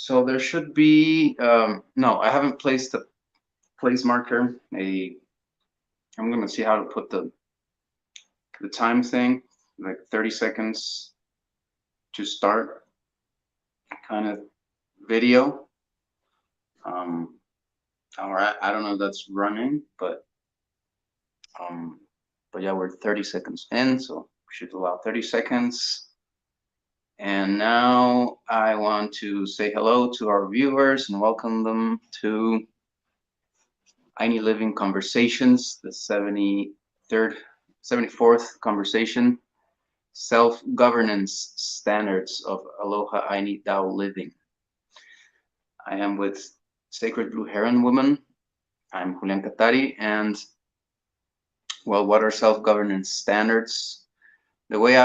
So there should be, no, I haven't placed a place marker. I'm gonna see how to put the time thing, like 30 seconds to start kind of video. All right, I don't know if that's running, but yeah, we're 30 seconds in, so we should allow 30 seconds. And now I want to say hello to our viewers and welcome them to Aini Living Conversations, the 74th conversation, Self-Governance Standards of Aloha Ayni Tao Living. I am with Sacred Blue Heron Woman. I'm Julian Katari, and well, what are self-governance standards? The way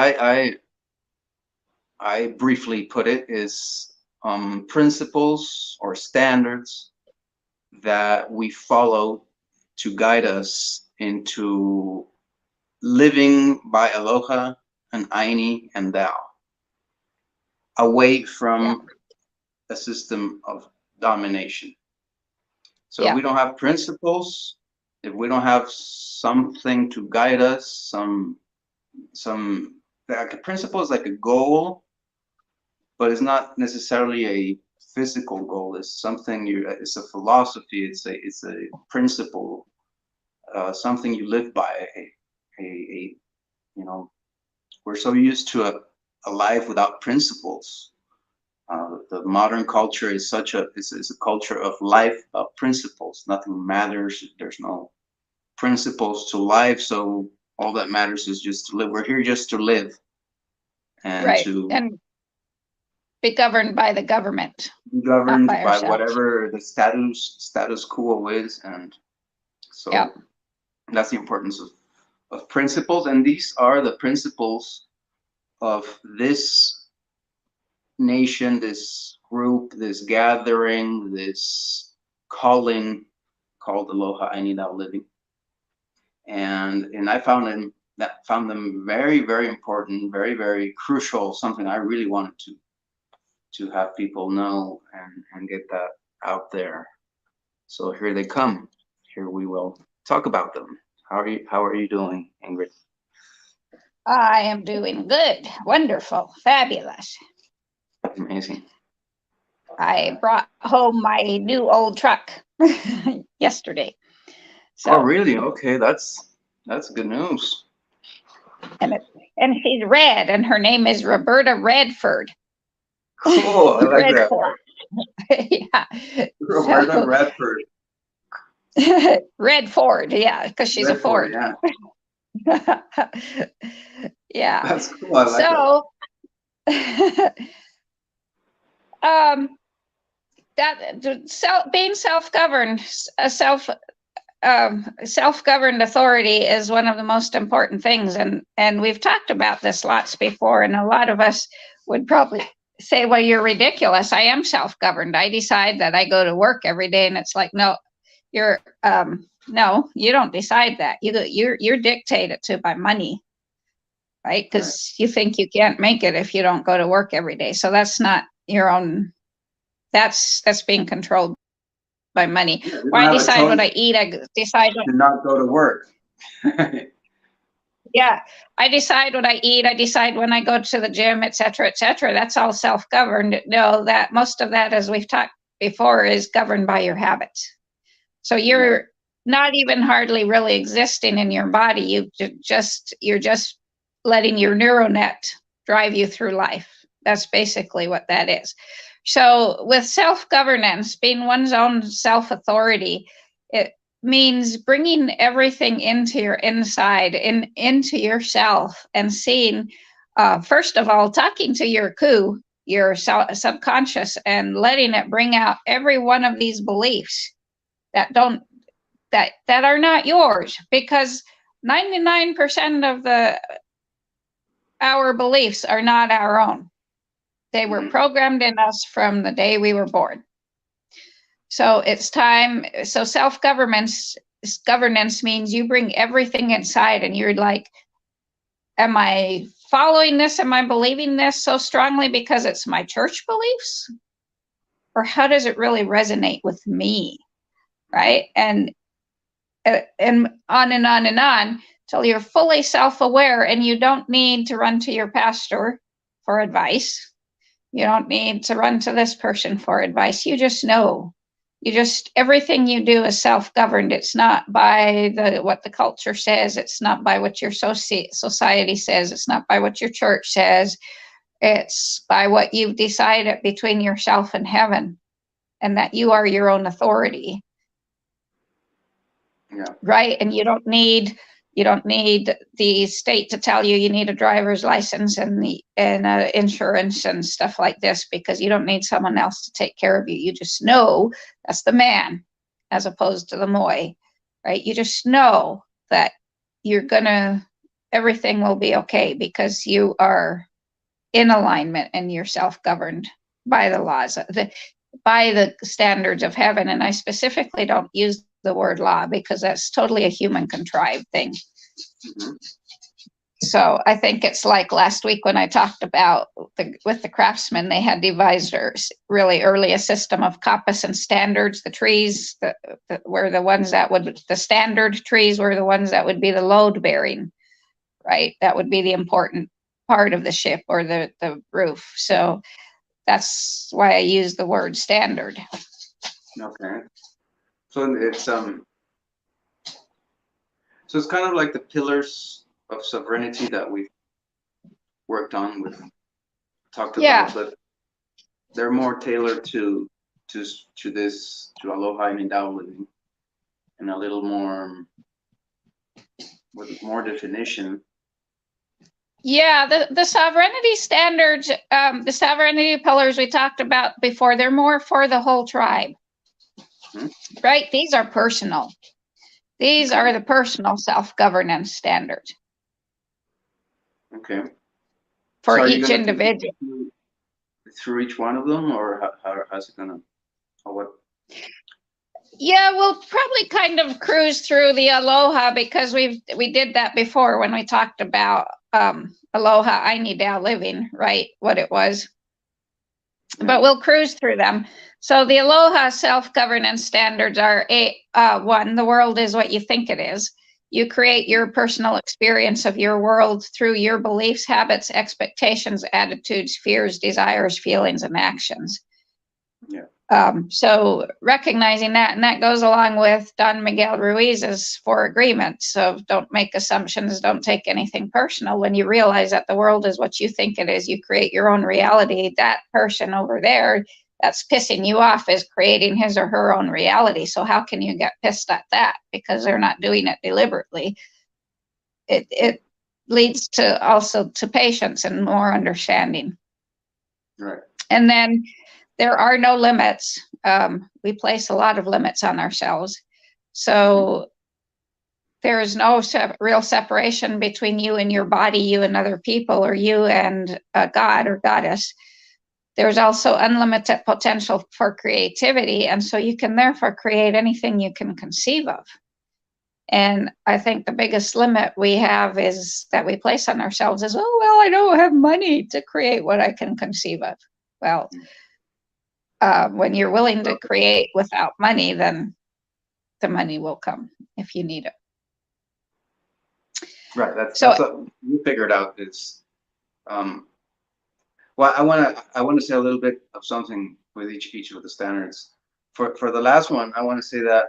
I briefly put it is principles or standards that we follow to guide us into living by Aloha and Aini and Tao, away from a system of domination. So if we don't have principles, if we don't have something to guide us, some like a principle is like a goal, but it's not necessarily a physical goal. It's something it's a philosophy. It's a principle, something you live by. You know, we're so used to a life without principles. The modern culture is such a is a culture of life of principles. Nothing matters. There's no principles to life. So all that matters is just to live. We're here just to live, and to be governed by the government, be governed by whatever the status quo is. And so that's the importance of principles. And these are the principles of this nation, this group, this gathering, this calling called Aloha Ayni Tao Living. And I found them very, very important, very, very crucial, something I really wanted to have people know and get that out there. So here they come. Here we will talk about them. How are you doing, Ingrid? I am doing good, wonderful, fabulous. Amazing. I brought home my new old truck yesterday. So, oh, really? Okay, that's good news. And she's red, and her name is Roberta Redford. Cool, I like that. Yeah. Roberta Redford. Red Ford, yeah, because she's Red a Ford. Yeah. Yeah. That's cool. I like that. Being self-governed, self-governed authority is one of the most important things, and we've talked about this lots before, and a lot of us would probably say, well, you're ridiculous. I am self-governed. I decide that I go to work every day, and it's like, no, no, you don't decide that. You're dictated to by money, right? Because you think you can't make it if you don't go to work every day. So that's not your own. That's being controlled by money. Yeah, or I decide what I eat. I decide to not go to work. Yeah, I decide what I eat. I decide when I go to the gym, et cetera, et cetera. That's all self-governed. No, that most of that, as we've talked before, is governed by your habits. So you're not even hardly really existing in your body. You're just letting your neural net drive you through life. That's basically what that is. So with self-governance, being one's own self-authority, it means bringing everything into your inside, into yourself, and seeing, first of all, talking to your ku, your subconscious, and letting it bring out every one of these beliefs that are not yours, because 99% of our beliefs are not our own. They were programmed in us from the day we were born. So it's time. So self-governance means you bring everything inside, and you're like, am I following this? Am I believing this so strongly because it's my church beliefs? or how does it really resonate with me, right? And on and on and on till you're fully self-aware, and you don't need to run to your pastor for advice. You don't need to run to this person for advice. You just know. Everything you do is self-governed. It's not by what the culture says. It's not by what your society says. It's not by what your church says. It's by what you've decided between yourself and heaven, and that you are your own authority. Yeah. Right? And you don't need the state to tell you you need a driver's license and insurance and stuff like this, because you don't need someone else to take care of you. You just know that's the man, as opposed to the moi, right? You just know that everything will be okay, because you are in alignment and you're self-governed by the laws, by the standards of heaven. And I specifically don't use the word law, because that's totally a human contrived thing. Mm-hmm. So I think it's like last week when I talked about with the craftsmen, they had devised really early a system of compass and standards. The trees were the ones that the standard trees were the ones that would be the load bearing, right? That would be the important part of the ship, or the roof. So that's why I use the word standard. Okay. So it's kind of like the pillars of sovereignty that we've worked on, talked about, but they're more tailored to Aloha Ayni Tao living, and a little more with more definition. Yeah, the sovereignty standards, the sovereignty pillars we talked about before, they're more for the whole tribe. Right? These are personal. These are the personal self-governance standards. Okay. For each individual. Through each one of them, or how's it gonna, or what? Yeah, we'll probably kind of cruise through the Aloha, because we did that before when we talked about Aloha Ayni Tao living, right? What it was. Yeah. But we'll cruise through them. So the Aloha self-governance standards are one, the world is what you think it is. You create your personal experience of your world through your beliefs, habits, expectations, attitudes, fears, desires, feelings, and actions. Yeah. So recognizing that, and that goes along with Don Miguel Ruiz's 4 agreements of don't make assumptions, don't take anything personal. When you realize that the world is what you think it is, you create your own reality. That person over there that's pissing you off is creating his or her own reality. So how can you get pissed at that? Because they're not doing it deliberately. It leads to also to patience and more understanding. Right. And then there are no limits. We place a lot of limits on ourselves. So there is no real separation between you and your body, you and other people, or you and a god or goddess. There's also unlimited potential for creativity. And so you can therefore create anything you can conceive of. And I think the biggest limit we have is that we place on ourselves is, oh, well, I don't have money to create what I can conceive of. Well, when you're willing to create without money, then the money will come if you need it. Right. That's what you figured out. Is well, I want to say a little bit of something with each of the standards. For the last one, I want to say that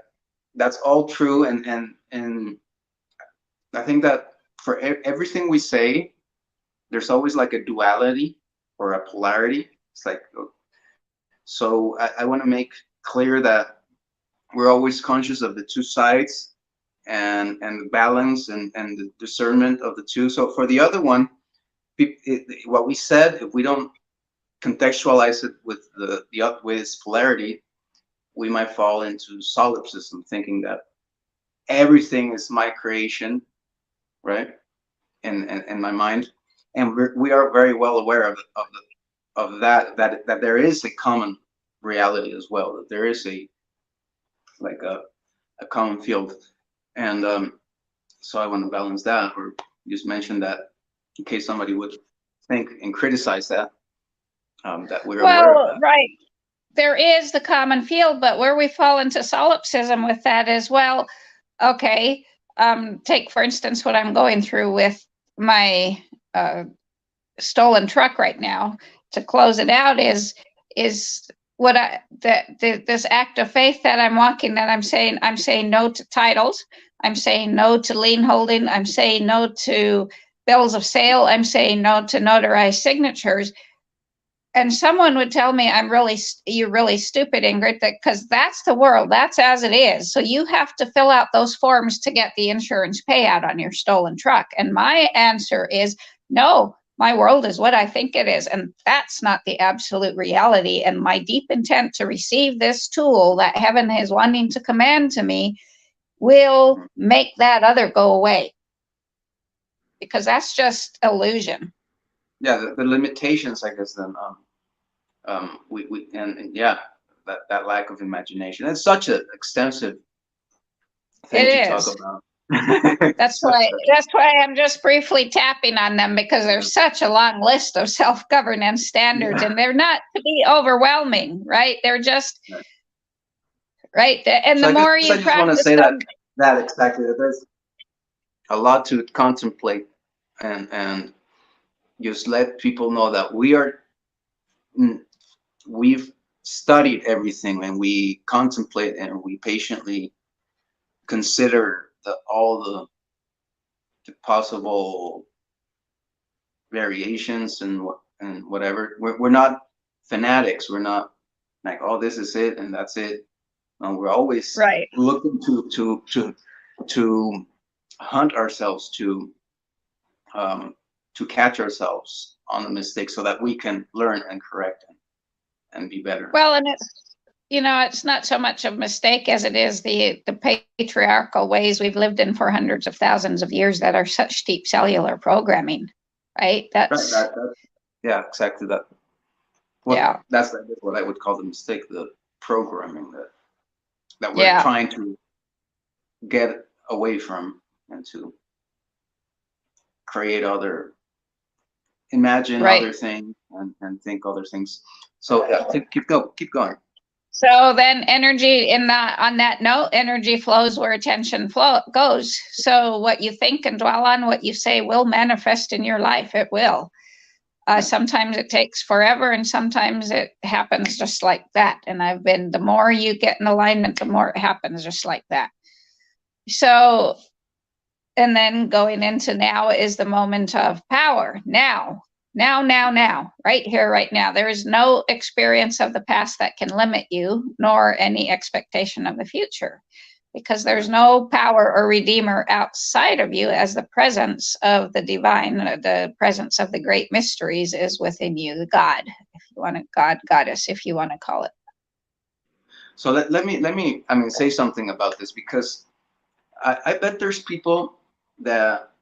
that's all true, and I think that for everything we say, there's always like a duality or a polarity. It's like, so I want to make clear that we're always conscious of the two sides and the balance and the discernment of the two. So for the other one, what we said, if we don't contextualize it with with its polarity, we might fall into solipsism, thinking that everything is my creation, right? In my mind, and we are very well aware of that there is a common reality as well, that there is a common field, and so I want to balance that, or just mention that in case somebody would think and criticize that, that we're aware of that. Right. there is the common field, but where we fall into solipsism with that is, well, okay, take for instance what I'm going through with my stolen truck right now. To close it out is what this act of faith that I'm walking, that I'm saying no to titles, I'm saying no to lien holding, I'm saying no to bills of sale, I'm saying no to notarized signatures. And someone would tell me you're really stupid, Ingrid, because that's the world, that's as it is. So you have to fill out those forms to get the insurance payout on your stolen truck. And my answer is no, my world is what I think it is. And that's not the absolute reality. And my deep intent to receive this tool that heaven is wanting to command to me will make that other go away. Because that's just illusion. Yeah, the limitations, I guess, then, and yeah, that lack of imagination. It's such an extensive thing to talk about. That's why I'm just briefly tapping on them, because there's such a long list of self-governance standards, and they're not to be overwhelming, right? They're just right. And the more you practice, I just want to say that exactly. There's a lot to contemplate, and just let people know that we've studied everything, and we contemplate, and we patiently consider all the possible variations and whatever. We're not fanatics. We're not like, oh, this is it and that's it. We're always looking to hunt ourselves, to catch ourselves on the mistakes, so that we can learn and correct and be better. Well, and it's not so much a mistake as it is the patriarchal ways we've lived in for hundreds of thousands of years that are such deep cellular programming, right? That's right, yeah, exactly that. That's what I would call the mistake, the programming that we're trying to get away from, and to create imagine other things, and think other things. So keep going. So then energy on that note, energy flows where attention goes. So what you think and dwell on, what you say, will manifest in your life. It will. Sometimes it takes forever, and sometimes it happens just like that. And the more you get in alignment, the more it happens just like that. So, and then going into now is the moment of power. Now, right here, right now. There is no experience of the past that can limit you, nor any expectation of the future, because there's no power or redeemer outside of you, as the presence of the divine, the presence of the great mysteries is within you, the God, if you want to, goddess, if you want to call it. So let me say something about this, because I bet there's people that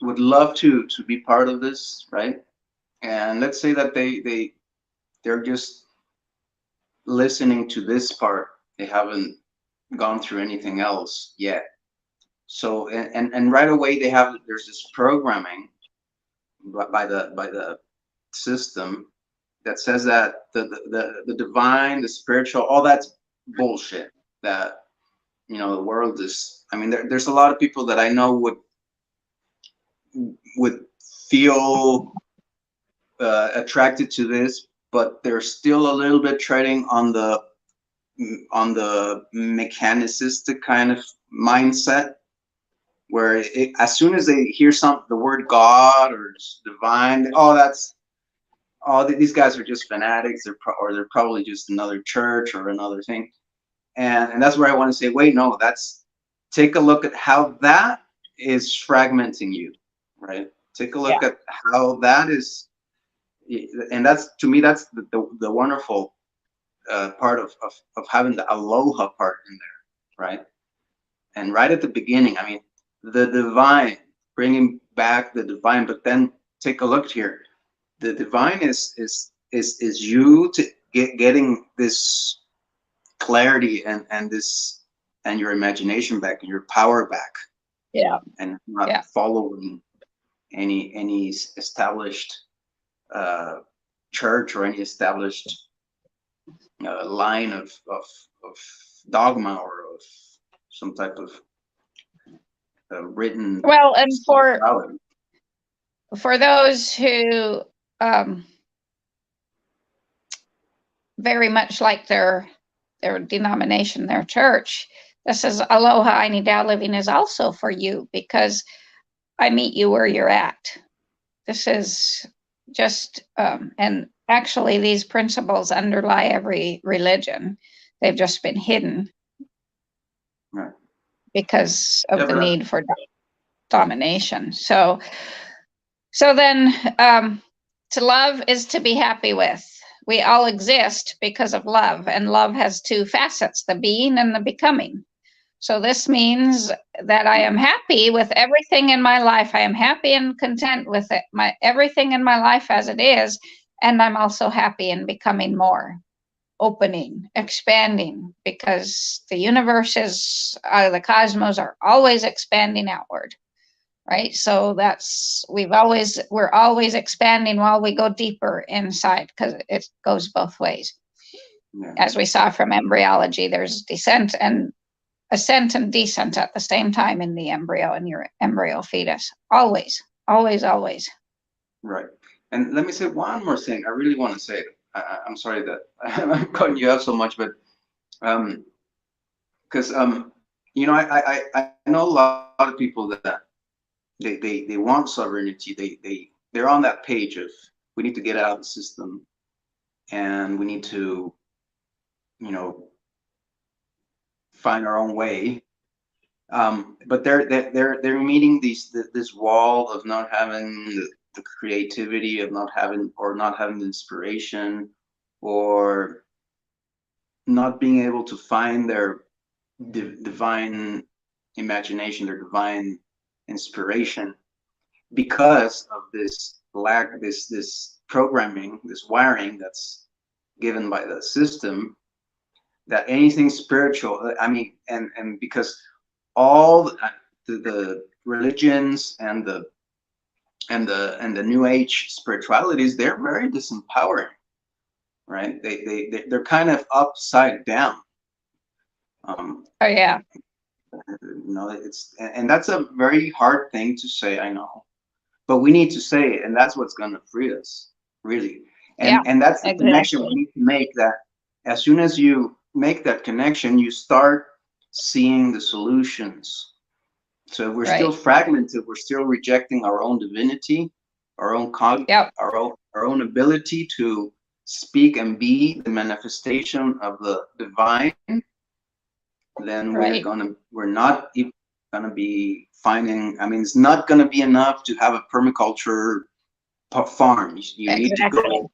would love to be part of this, right? And let's say that they're just listening to this part. They haven't gone through anything else yet. So and right away there's this programming by the system that says that the divine, the spiritual, all that's bullshit. That the world is. I mean, there's a lot of people that I know would feel attracted to this, but they're still a little bit treading on the mechanicistic kind of mindset, where as soon as they hear the word God or divine, these guys are just fanatics, or they're probably just another church or another thing, and that's where I want to say, wait, no, take a look at how that is fragmenting you, right? Take a look at how that is. And that's, to me, that's the wonderful part of having the aloha part in there, right? And right at the beginning, I mean, the divine, bringing back the divine. But then take a look here. The divine is you getting this clarity and your imagination back, and your power back. Yeah. And not following any established church or any established line of dogma or of some type of written. Well, and for those who very much like their denomination, their church, this is Aloha Ayni Tao living is also for you, because I meet you where you're at. This is just, and actually these principles underlie every religion. They've just been hidden because of the need for domination. So then to love is to be happy with. We all exist because of love, and love has two facets, the being and the becoming. So this means that I am happy with everything in my life. I am happy and content with it, everything in my life as it is, and I'm also happy in becoming more, opening, expanding, because the universe is, the cosmos are always expanding outward, right? So we're always expanding while we go deeper inside, because it goes both ways. Yeah. As we saw from embryology, there's descent and ascent and descent at the same time in the embryo and your embryo fetus. Always, always, always. Right. And let me say one more thing. I really want to say it. I'm sorry that I'm cutting you off so much, but because you know, I know a lot of people that they want sovereignty. They're on that page of, we need to get out of the system, and we need to, you know, find our own way. But they're meeting this wall of not having the creativity, of not having the inspiration, or not being able to find their divine imagination, their divine inspiration, because of this lack, this programming, this wiring that's given by the system, that anything spiritual, I mean, and because all the religions and the new age spiritualities, they're very disempowering, right? They're kind of upside down. Oh yeah. You know, and that's a very hard thing to say, I know, but we need to say it, and that's what's going to free us, really. And that's the connection we need to make, that as soon as you make that connection, you start seeing the solutions. So if we're still fragmented, we're still rejecting our own divinity, our own our own ability to speak and be the manifestation of the divine, then we're not gonna be finding, I mean, it's not gonna be enough to have a permaculture farm. You need to go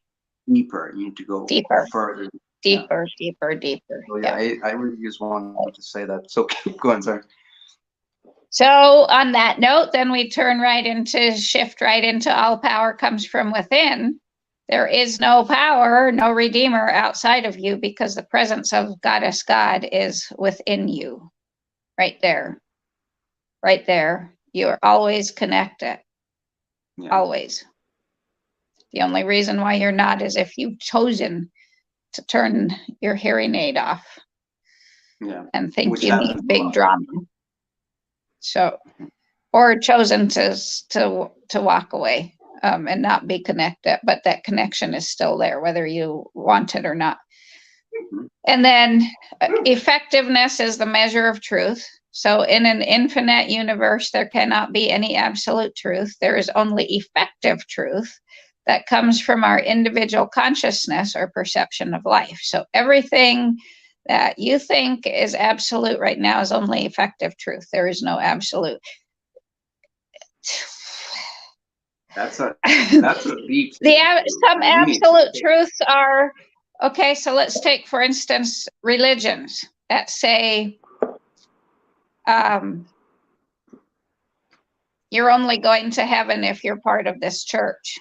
deeper. You need to go further. Deeper. So, yeah, I really just wanted to say that. So keep going, sorry. So on that note, then we shift right into all power comes from within. There is no power, no redeemer outside of you, because the presence of Goddess God is within you. Right there. Right there. You're always connected. Yeah. Always. The only reason why you're not is if you've chosen to turn your hearing aid off, and think you need big drama. So, or chosen to walk away and not be connected, but that connection is still there, whether you want it or not. And then effectiveness is the measure of truth. So in an infinite universe, there cannot be any absolute truth. There is only effective truth that comes from our individual consciousness or perception of life. So everything that you think is absolute right now is only effective truth. There is no absolute. That's a deep. Some absolute truths are, okay, so let's take, for instance, religions that say you're only going to heaven if you're part of this church,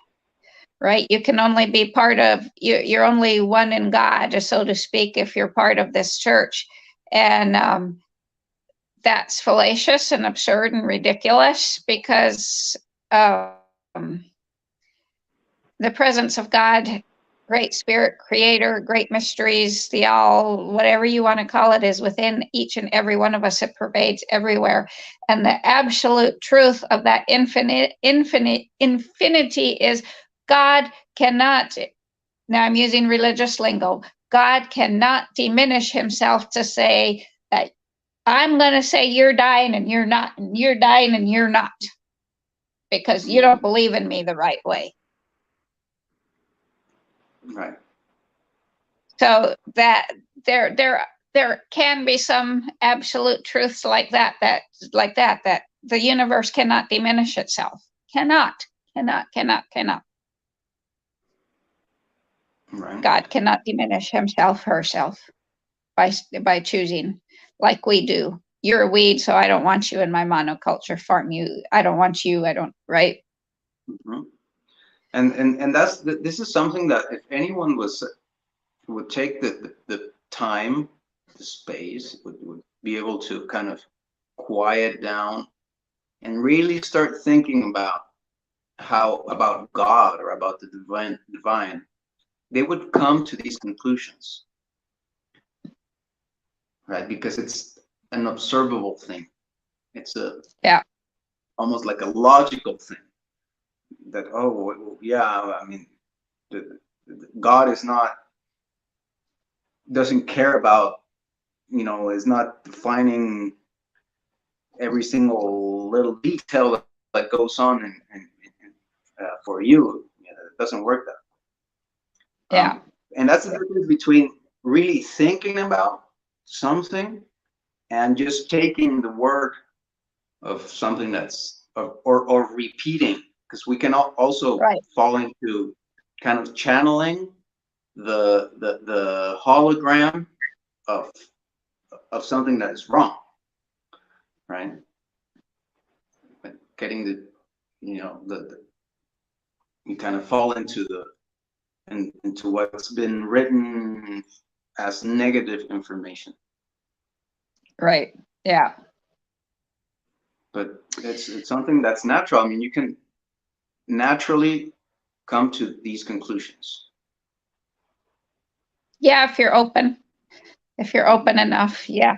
right? You can only be part of, you're only one in God, so to speak, if you're part of this church. And that's fallacious and absurd and ridiculous, because the presence of God Great Spirit, Creator, Great Mysteries, the All, whatever you want to call it, is within each and every one of us. It pervades everywhere. And the absolute truth of that infinity is God cannot, now I'm using religious lingo, God cannot diminish himself to say that I'm going to say you're dying and you're not, and you're dying and you're not, because you don't believe in me the right way. Right. So that there can be some absolute truths like that that the universe cannot diminish itself. Cannot. Right. God cannot diminish himself, herself by choosing like we do. You're a weed, so I don't want you in my monoculture farm. I don't want you. I don't, right? Mm-hmm. And this is something that if anyone would take the time, the space, would be able to kind of quiet down and really start thinking about about God or about the divine, they would come to these conclusions, right? Because it's an observable thing. It's almost like a logical thing that, oh yeah, I mean, God doesn't care about, is not defining every single little detail that goes on for you. It doesn't work that. Yeah. And that's the difference between really thinking about something and just taking the word of something or repeating, because we can also fall into kind of channeling the hologram of something that is wrong, right? But getting you kind of fall into into what's been written as negative information. Right. Yeah. But it's something that's natural. I mean, you can naturally come to these conclusions. Yeah, if you're open enough. Yeah.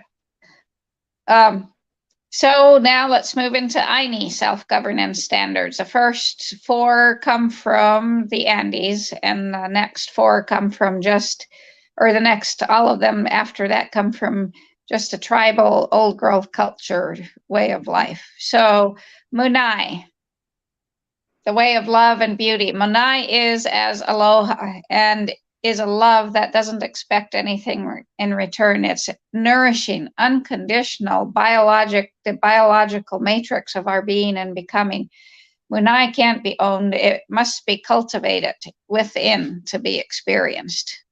So now let's move into Ayni self-governance standards. The first four come from the Andes, and the next four come from all of them after that come from just a tribal old growth culture way of life. So Munai, the way of love and beauty. Munai is as aloha and is a love that doesn't expect anything in return. It's nourishing, unconditional, the biological matrix of our being and becoming. Munai can't be owned. It must be cultivated within to be experienced.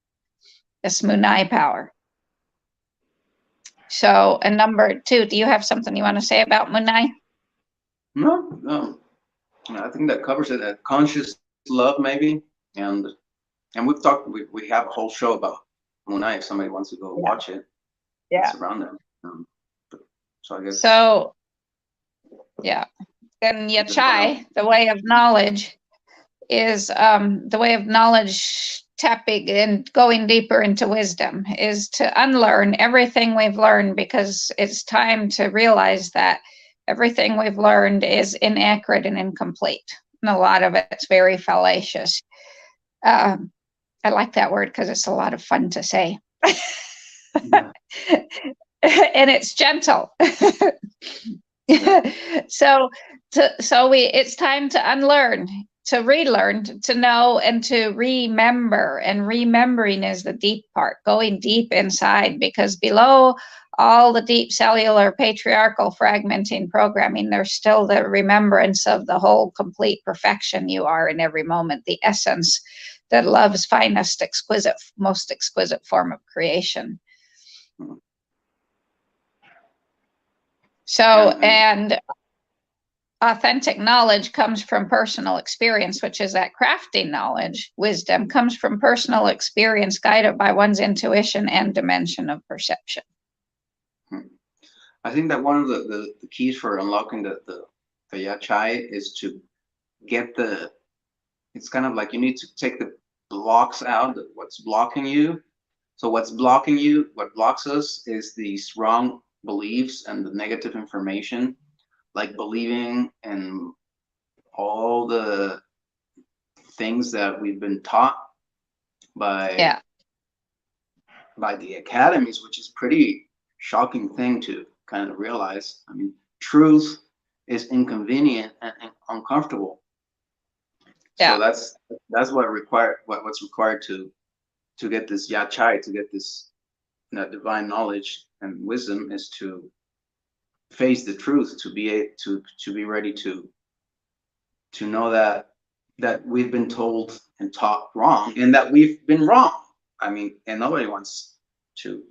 This Munai power. So, and number two, do you have something you want to say about Munai? No. I think that covers it. Conscious love, maybe, and we've talked. We have a whole show about Munai. If somebody wants to go watch it, it's around there. So I guess. So, yeah. And Yachai, the way of knowledge, is the way of knowledge tapping and going deeper into wisdom, is to unlearn everything we've learned, because it's time to realize that everything we've learned is inaccurate and incomplete. And a lot of it's very fallacious. I like that word because it's a lot of fun to say. Yeah. And it's gentle. It's time to unlearn, to relearn, to know, and to remember. And remembering is the deep part, going deep inside, because below all the deep cellular patriarchal fragmenting programming, there's still the remembrance of the whole complete perfection you are in every moment, the essence that love's finest, most exquisite form of creation. So, and authentic knowledge comes from personal experience, which is that crafting knowledge. Wisdom comes from personal experience, guided by one's intuition and dimension of perception. I think that one of the keys for unlocking the Yachai is to get it's kind of like you need to take blocks out what's blocking you. So what's blocking you, what blocks us is these wrong beliefs and the negative information, like believing in all the things that we've been taught by the academies, which is pretty shocking thing to kind of realize. I mean, truth is inconvenient and uncomfortable. So that's what's required to get this yachai, to get this divine knowledge and wisdom, is to face the truth, to be ready to know that we've been told and taught wrong, and that we've been wrong. I mean, and nobody wants to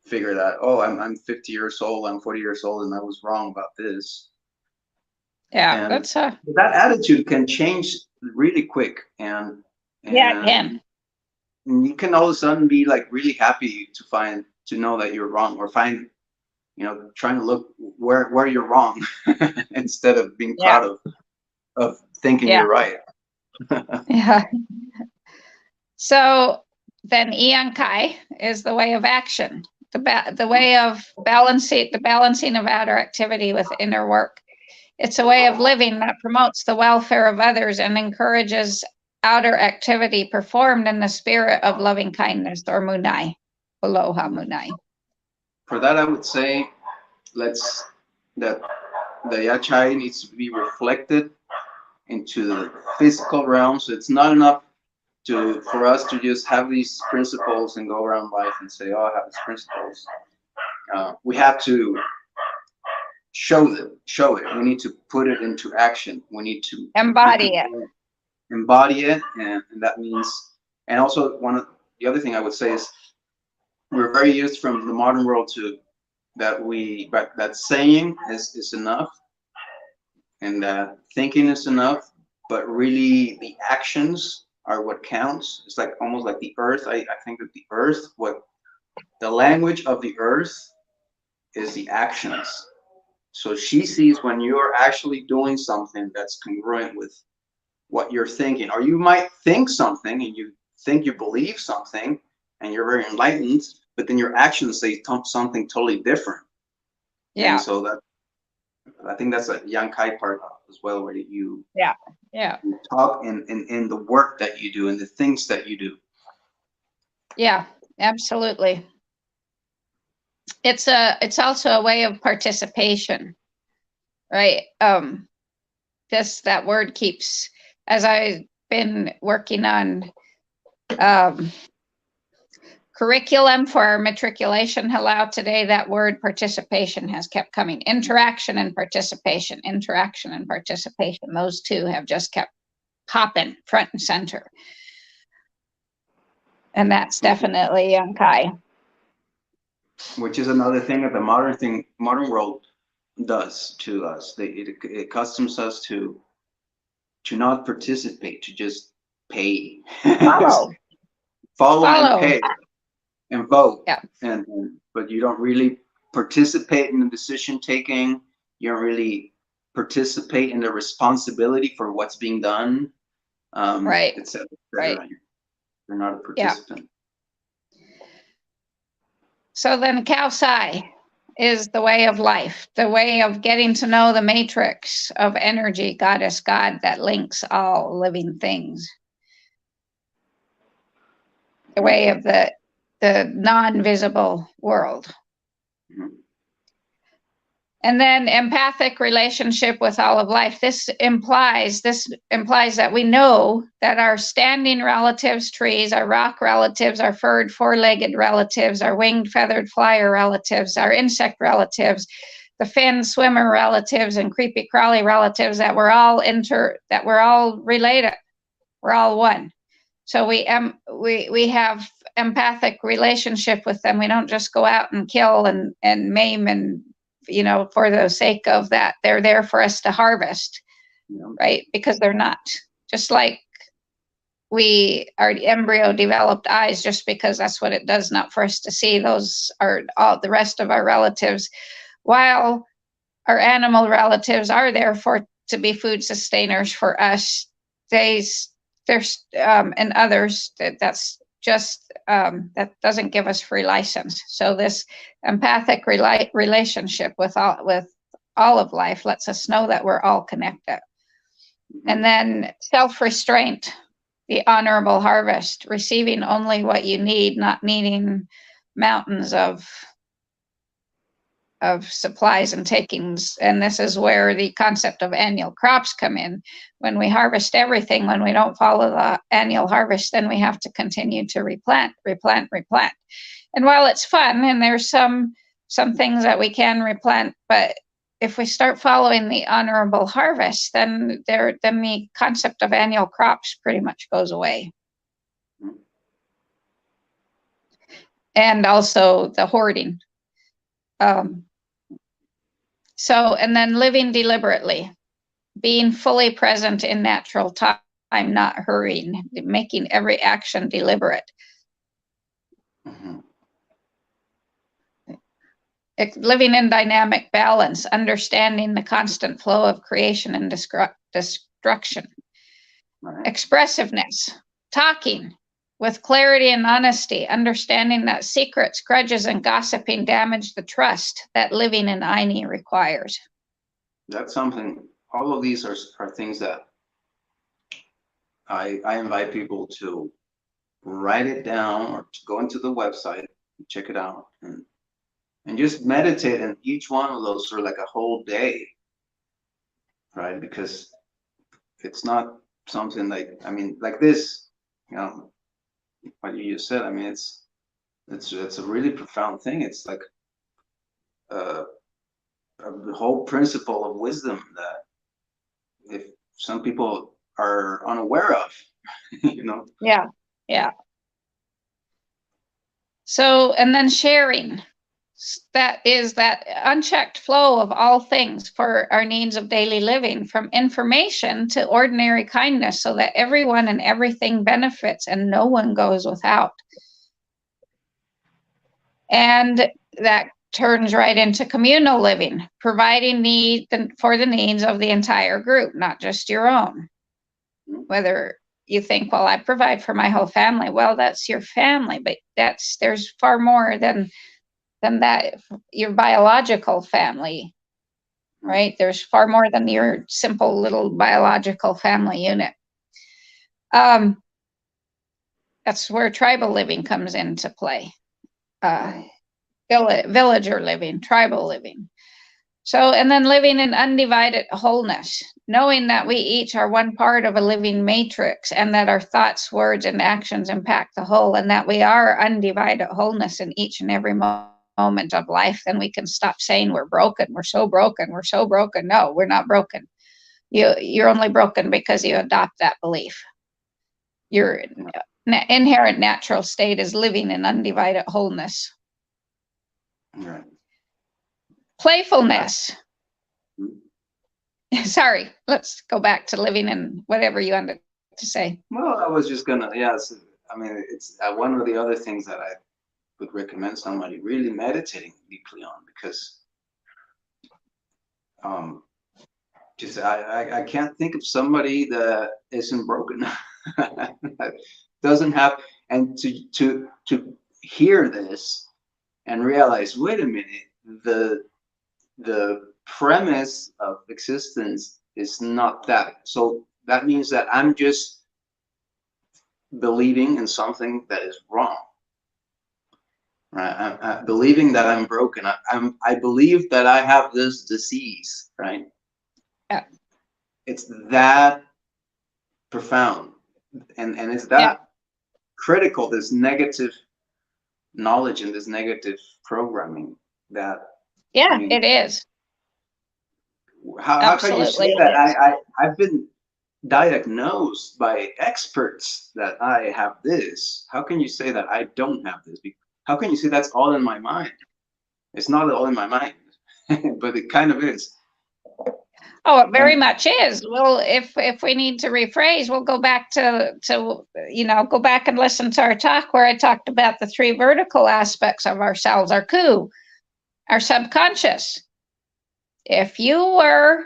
figure that, oh, I'm 50 years old, I'm 40 years old, and I was wrong about this. Yeah, and that attitude can change really quick, and yeah, it can. You can all of a sudden be like really happy to know that you're wrong, or find, trying to look where you're wrong instead of being proud of thinking you're right. Yeah. So then Ian Kai is the way of action, the way of the balancing of outer activity with inner work. It's a way of living that promotes the welfare of others and encourages outer activity performed in the spirit of loving kindness, or munai, aloha munai. For that, I would say that the yachai needs to be reflected into the physical realm. So it's not enough for us to just have these principles and go around life and say, oh, I have these principles. We have to show it. We need to put it into action. We need to embody it, and that means, and also the other thing I would say is, we're very used from the modern world to that saying is enough, and that thinking is enough, but really the actions are what counts. It's like almost like the earth. I think that the language of the earth is the actions. So she sees when you're actually doing something that's congruent with what you're thinking, or you might think something and you think you believe something and you're very enlightened, but then your actions say something totally different. Yeah. And so I think that's a Yankai part as well, where you talk in the work that you do and the things that you do. Yeah, absolutely. It's also a way of participation, right? That word keeps, as I've been working on curriculum for our matriculation halal today, that word participation has kept coming. Interaction and participation. Those two have just kept popping front and center. And that's definitely Yankai. Which is another thing that the modern world does to us. It accustoms us to not participate, to just pay. Follow and pay and vote. Yeah. But you don't really participate in the decision taking. You don't really participate in the responsibility for what's being done. Right. Right. You're not a participant. Yeah. So then Kaosai is the way of life, the way of getting to know the matrix of energy, goddess, God, that links all living things. The way of the non-visible world. Mm-hmm. And then empathic relationship with all of life. This implies that we know that our standing relatives, trees, our rock relatives, our furred four-legged relatives, our winged feathered flyer relatives, our insect relatives, the fin swimmer relatives, and creepy crawly relatives, that we're all related. We're all one. So we have empathic relationship with them. We don't just go out and kill and maim and, for the sake of that. They're there for us to harvest, right? Because they're not. Just like our embryo developed eyes just because that's what it does, not for us to see. Those are all the rest of our relatives. While our animal relatives are there to be food sustainers for us, there's and others that's just that doesn't give us free license. So this empathic relationship with all of life lets us know that we're all connected. And then self-restraint, the honorable harvest, receiving only what you need, not needing mountains of supplies and takings. And this is where the concept of annual crops come in. When we harvest everything, when we don't follow the annual harvest, then we have to continue to replant. And while it's fun, and there's some things that we can replant, but if we start following the honorable harvest, then the concept of annual crops pretty much goes away. And also the hoarding. So, and then living deliberately, being fully present in natural time, not hurrying, making every action deliberate. Living in dynamic balance, understanding the constant flow of creation and destruction. Right. Expressiveness, talking with clarity and honesty, understanding that secrets, grudges, and gossiping damage the trust that living in Ayni requires. That's something, all of these are things that I invite people to write it down or to go into the website, check it out, and just meditate in each one of those for like a whole day, right? Because it's not something like, I mean, like this, you know, what you just said. I mean, it's a really profound thing. It's like a whole principle of wisdom that if some people are unaware of, you know. Yeah. So, and then sharing, that is that unchecked flow of all things for our needs of daily living, from information to ordinary kindness, so that everyone and everything benefits and no one goes without. And that turns right into communal living, providing for the needs of the entire group, not just your own. Whether you think, well, I provide for my whole family. Well, that's your family, but there's far more than that, your biological family, right? There's far more than your simple little biological family unit. That's where tribal living comes into play. Villager living, tribal living. So, and then living in undivided wholeness, knowing that we each are one part of a living matrix, and that our thoughts, words, and actions impact the whole, and that we are undivided wholeness in each and every moment of life. Then we can stop saying we're broken, we're so broken, we're so broken. No, we're not broken. You're only broken because you adopt that belief. Your inherent natural state is living in undivided wholeness. Right. Playfulness. Sorry, let's go back to living in whatever you wanted to say. Well, I was just gonna, I mean, it's one of the other things that I would recommend somebody really meditating deeply on, because just I can't think of somebody that isn't broken. Doesn't have, and to hear this and realize, wait a minute, the premise of existence is not that. So that means that I'm just believing in something that is wrong. Right? I'm believing that I'm broken. I believe that I have this disease, right? Yeah. It's that profound, and it's that critical, this negative knowledge and this negative programming that. I mean, it is. How can you say that? I've been diagnosed by experts that I have this. How can you say that I don't have this? How can you say that's all in my mind? It's not all in my mind, but it kind of is. Oh, it very much is. Well, if we need to rephrase, we'll go back to go back and listen to our talk where I talked about the 3 vertical aspects of ourselves, our coup, our subconscious. If you were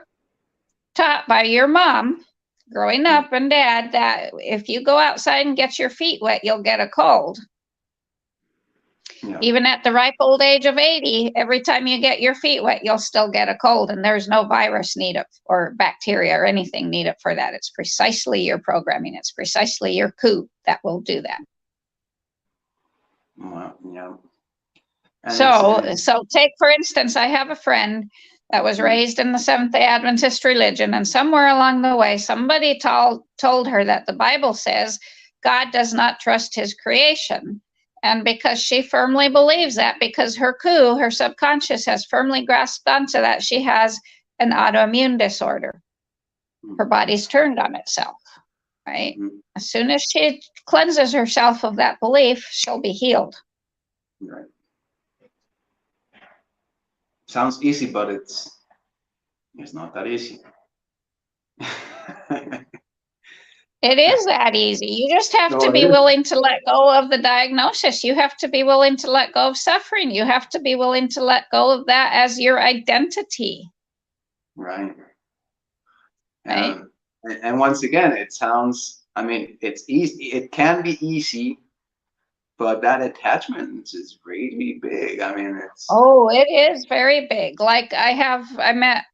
taught by your mom growing up and Dad that if you go outside and get your feet wet, you'll get a cold. Yeah. Even at the ripe old age of 80, every time you get your feet wet, you'll still get a cold, and there's no virus needed or bacteria or anything needed for that. It's precisely your programming. It's precisely your coup that will do that. Well, yeah. So take, for instance, I have a friend that was raised in the Seventh-day Adventist religion, and somewhere along the way, somebody told her that the Bible says God does not trust his creation. And because she firmly believes that, because her subconscious has firmly grasped onto that, she has an autoimmune disorder. Her body's turned on itself, right? Mm-hmm. As soon as she cleanses herself of that belief, she'll be healed. Right. Sounds easy, but it's not that easy. It is that easy. You just have to be willing to let go of the diagnosis. You have to be willing to let go of suffering. You have to be willing to let go of that as your identity. Right. And once again, it sounds, I mean, it's easy. It can be easy, but that attachment is really big. I mean, Oh, it is very big. Like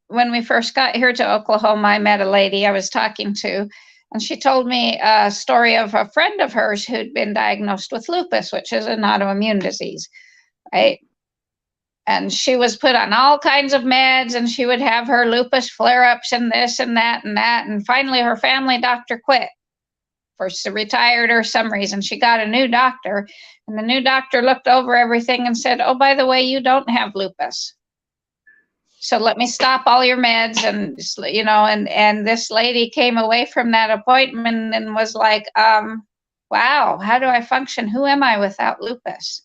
when we first got here to Oklahoma, I met a lady I was talking to, and she told me a story of a friend of hers who'd been diagnosed with lupus, which is an autoimmune disease, right? And she was put on all kinds of meds, and she would have her lupus flare-ups and this and that and that. And finally, her family doctor quit. First, retired or some reason. She got a new doctor, and the new doctor looked over everything and said, "Oh, by the way, you don't have lupus. So let me stop all your meds." And, and this lady came away from that appointment and was like, wow, how do I function? Who am I without lupus?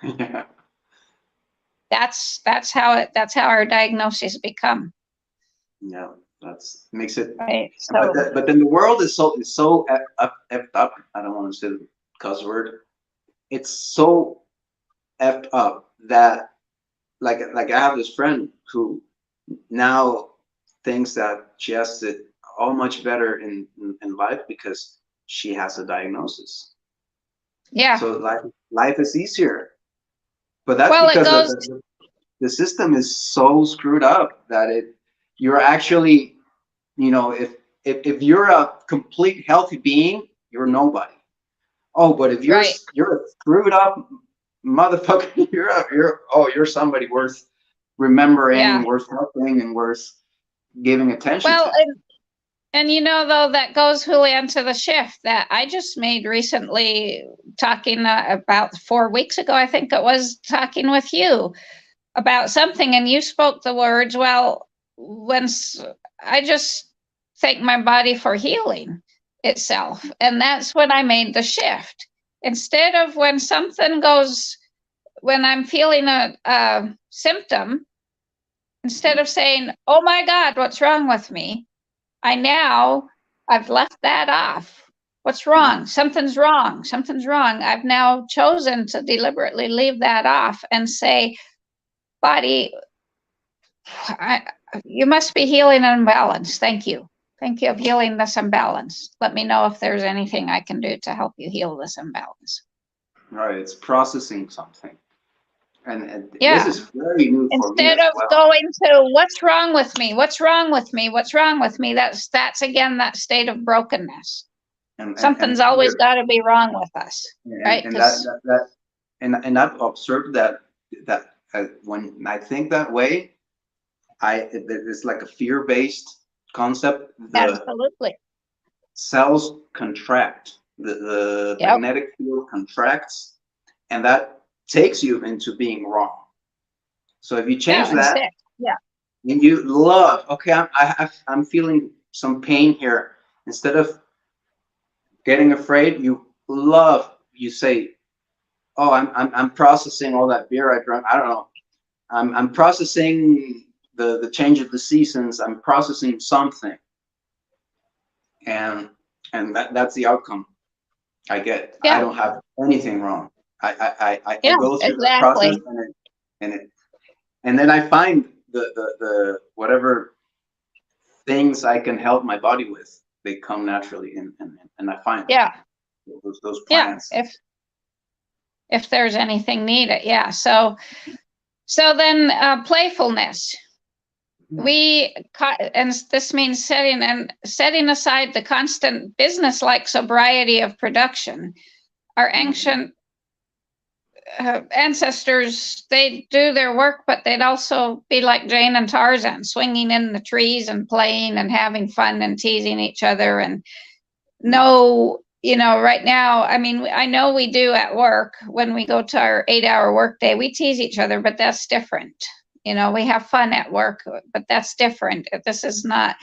Yeah. That's how our diagnoses become. Yeah, makes it right. So, but then the world is so effed up. I don't want to say the cuss word. It's so effed up that like I have this friend who now thinks that she has it all much better in life because she has a diagnosis. Yeah. So life is easier. But that's because the system is so screwed up that you're actually, if you're a complete healthy being, you're nobody. Oh, but if you're a screwed up motherfucker, you're somebody worth remembering, worth helping, and worth giving attention to. And though, that goes, Julian, to the shift that I just made recently, talking about 4 weeks ago, I think it was, talking with you about something, and you spoke the words, well, when I just thank my body for healing itself. And that's when I made the shift. Instead of when I'm feeling a symptom, instead of saying, oh my God, what's wrong with me? I've left that off. What's wrong? Something's wrong. Something's wrong. I've now chosen to deliberately leave that off and say, body, you must be healing an imbalance. Thank you. Thank you of healing this imbalance. Let me know if there's anything I can do to help you heal this imbalance. Right. It's processing something. And this is very new for me. Instead of going to what's wrong with me, what's wrong with me, what's wrong with me, that's again that state of brokenness. Something's always got to be wrong with us, right? And I've observed that when I think that way, it's like a fear-based concept. Absolutely. Cells contract. The magnetic field contracts, and that takes you into being wrong. So if you change that, and you love, okay, I'm feeling some pain here. Instead of getting afraid, you say, oh, I'm processing all that beer I drank. I don't know. I'm processing the change of the seasons. I'm processing something, and that's the outcome I get. I don't have anything wrong. I go through the process, and then I find the whatever things I can help my body with, they come naturally, and I find those plants. If there's anything needed, yeah. So then playfulness. And this means setting aside the constant business-like sobriety of production. Our ancient ancestors, they do their work, but they'd also be like Jane and Tarzan, swinging in the trees and playing and having fun and teasing each other. And no, right now, I mean, I know we do at work when we go to our 8-hour workday, we tease each other, but that's different. We have fun at work, but that's different. This is not,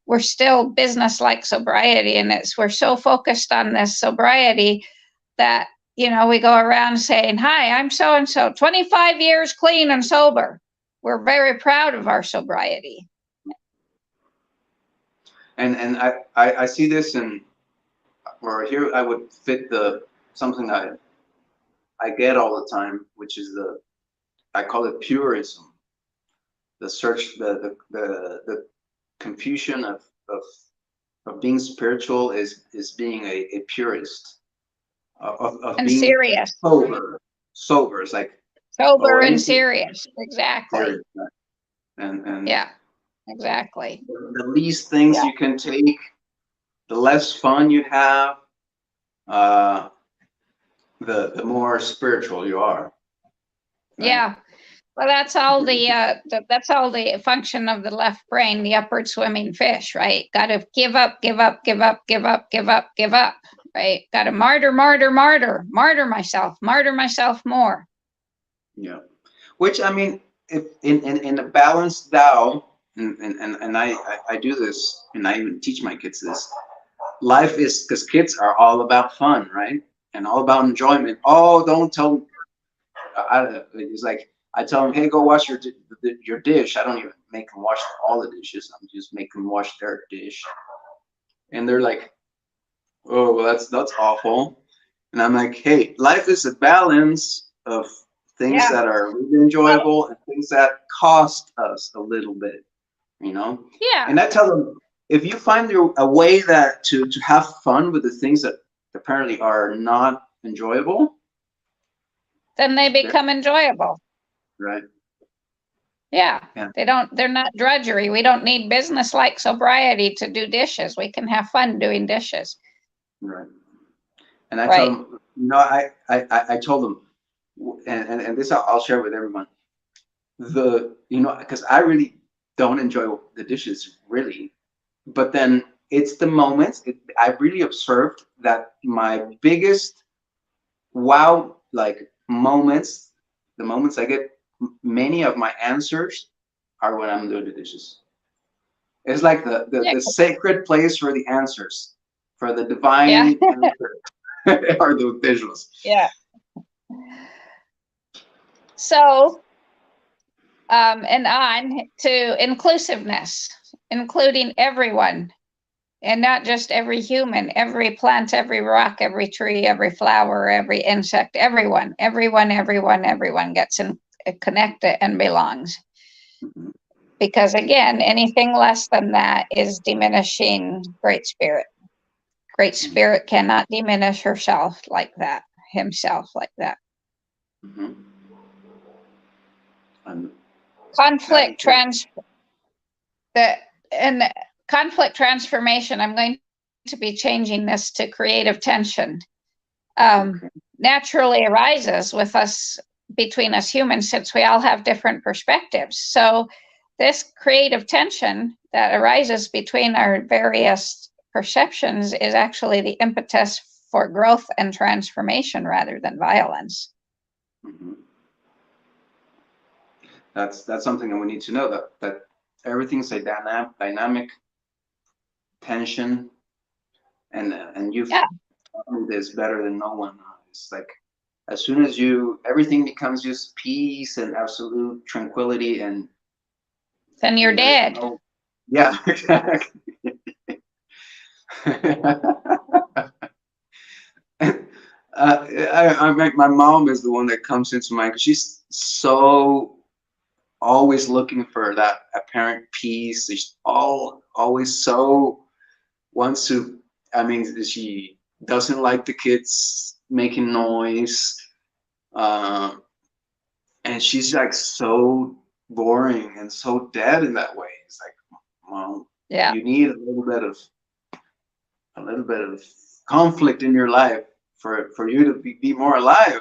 we're still business-like sobriety, and we're so focused on this sobriety that, we go around saying, hi, I'm so-and-so, 25 years clean and sober. We're very proud of our sobriety. And I see this or here I would fit something that I get all the time, which is I call it purism. The search, the confusion of being spiritual is being a purist, of and being serious. Sober. It's like sober and serious. Exactly. Serious. And yeah, exactly. The least things you can take, the less fun you have, the more spiritual you are. Right? Yeah. Well, that's all the function of the left brain, the upward swimming fish, right? Got to give up, right? Got to martyr myself more. Yeah, which, I mean, if in a balanced Tao, and I do this, and I even teach my kids this. Life is, because kids are all about fun, right? And all about enjoyment. Oh, don't tell. It's like, I tell them, hey, go wash your dish. I don't even make them wash all the dishes. I'm just make them wash their dish. And they're like, oh, well, that's awful. And I'm like, hey, life is a balance of things that are really enjoyable and things that cost us a little bit, Yeah. And I tell them, if you find a way that to have fun with the things that apparently are not enjoyable, then they become enjoyable. Right. Yeah. They're not drudgery. We don't need business-like sobriety to do dishes. We can have fun doing dishes. Right. And I tell them, I told them, and this I'll share with everyone, because I really don't enjoy the dishes, really. But then it's the moments, I've really observed that my biggest wow, moments, the moments I get many of my answers are when I'm doing the dishes. It's like the sacred place for the answers, for the divine answer, are those visuals. Yeah. So, and on to inclusiveness, including everyone, and not just every human, every plant, every rock, every tree, every flower, every insect, everyone gets connected and belongs. Mm-hmm. Because again, anything less than that is diminishing Great Spirit. Great Spirit cannot diminish herself like that, himself like that. Mm-hmm. Conflict transformation, I'm going to be changing this to creative tension, naturally arises with us, between us humans, since we all have different perspectives. So this creative tension that arises between our various perceptions is actually the impetus for growth and transformation rather than violence. Mm-hmm. That's something that we need to know, that everything's a dynamic tension, and you've done this better than no one. It's like, as soon as everything becomes just peace and absolute tranquility, and then you're dead. Yeah, exactly. My mom is the one that comes into mind, because she's so always looking for that apparent peace. She's always so wants to, I mean, she doesn't like the kids making noise. And she's like so boring and so dead in that way. It's like, well, Yeah. you need a little bit of conflict in your life for you to be more alive.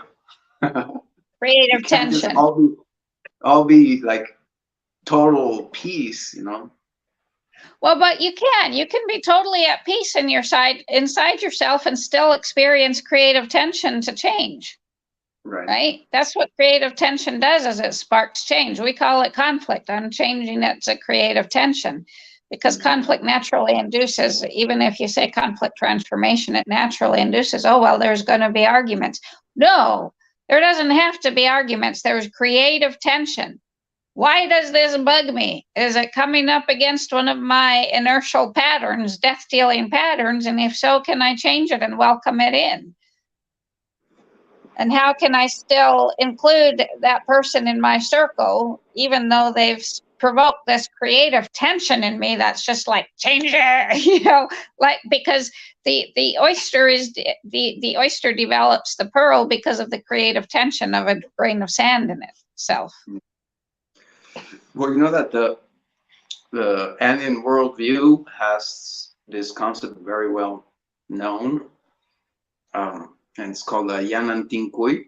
Creative You can't just tension. all be like total peace, you know. Well, but you can be totally at peace inside yourself and still experience creative tension to change. Right? That's what creative tension does, is it sparks change. We call it conflict. I'm changing it to creative tension, because conflict naturally induces, even if you say conflict transformation, it naturally induces, oh, well, there's going to be arguments. No, there doesn't have to be arguments. There's creative tension. Why does this bug me? Is it coming up against one of my inertial patterns, death-dealing patterns? And if so, can I change it and welcome it in? And how can I still include that person in my circle, even though they've provoked this creative tension in me that's just like, change it, you know, like, because the oyster develops the pearl because of the creative tension of a grain of sand in itself. Well, you know that the Andean worldview has this concept very well known, and it's called the Yanantinkui,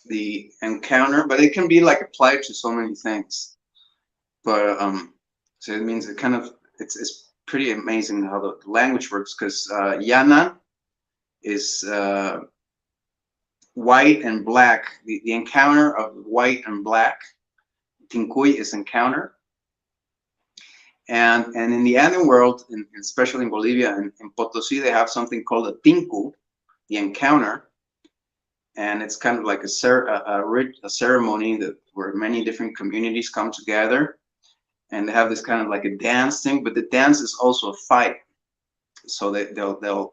the encounter, but it can be like applied to so many things. But so it means it kind of, it's pretty amazing how the language works, because Yana is white and black, the encounter of white and black. Tinkui is encounter. And in the Andean world, especially in Bolivia and in Potosí, they have something called a tinku, the encounter. And it's kind of like a ceremony where many different communities come together, and they have this kind of like a dance thing, but the dance is also a fight. So they'll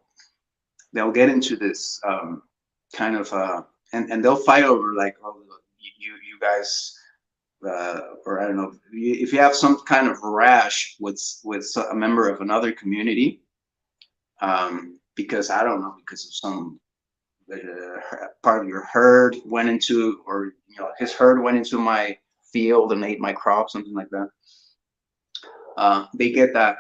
get into this kind of and they'll fight over like, oh, you guys, or I don't know, if you have some kind of rash with a member of another community, because I don't know, because of some part of your herd went into, or you know, his herd went into my field and ate my crop, something like that. They get that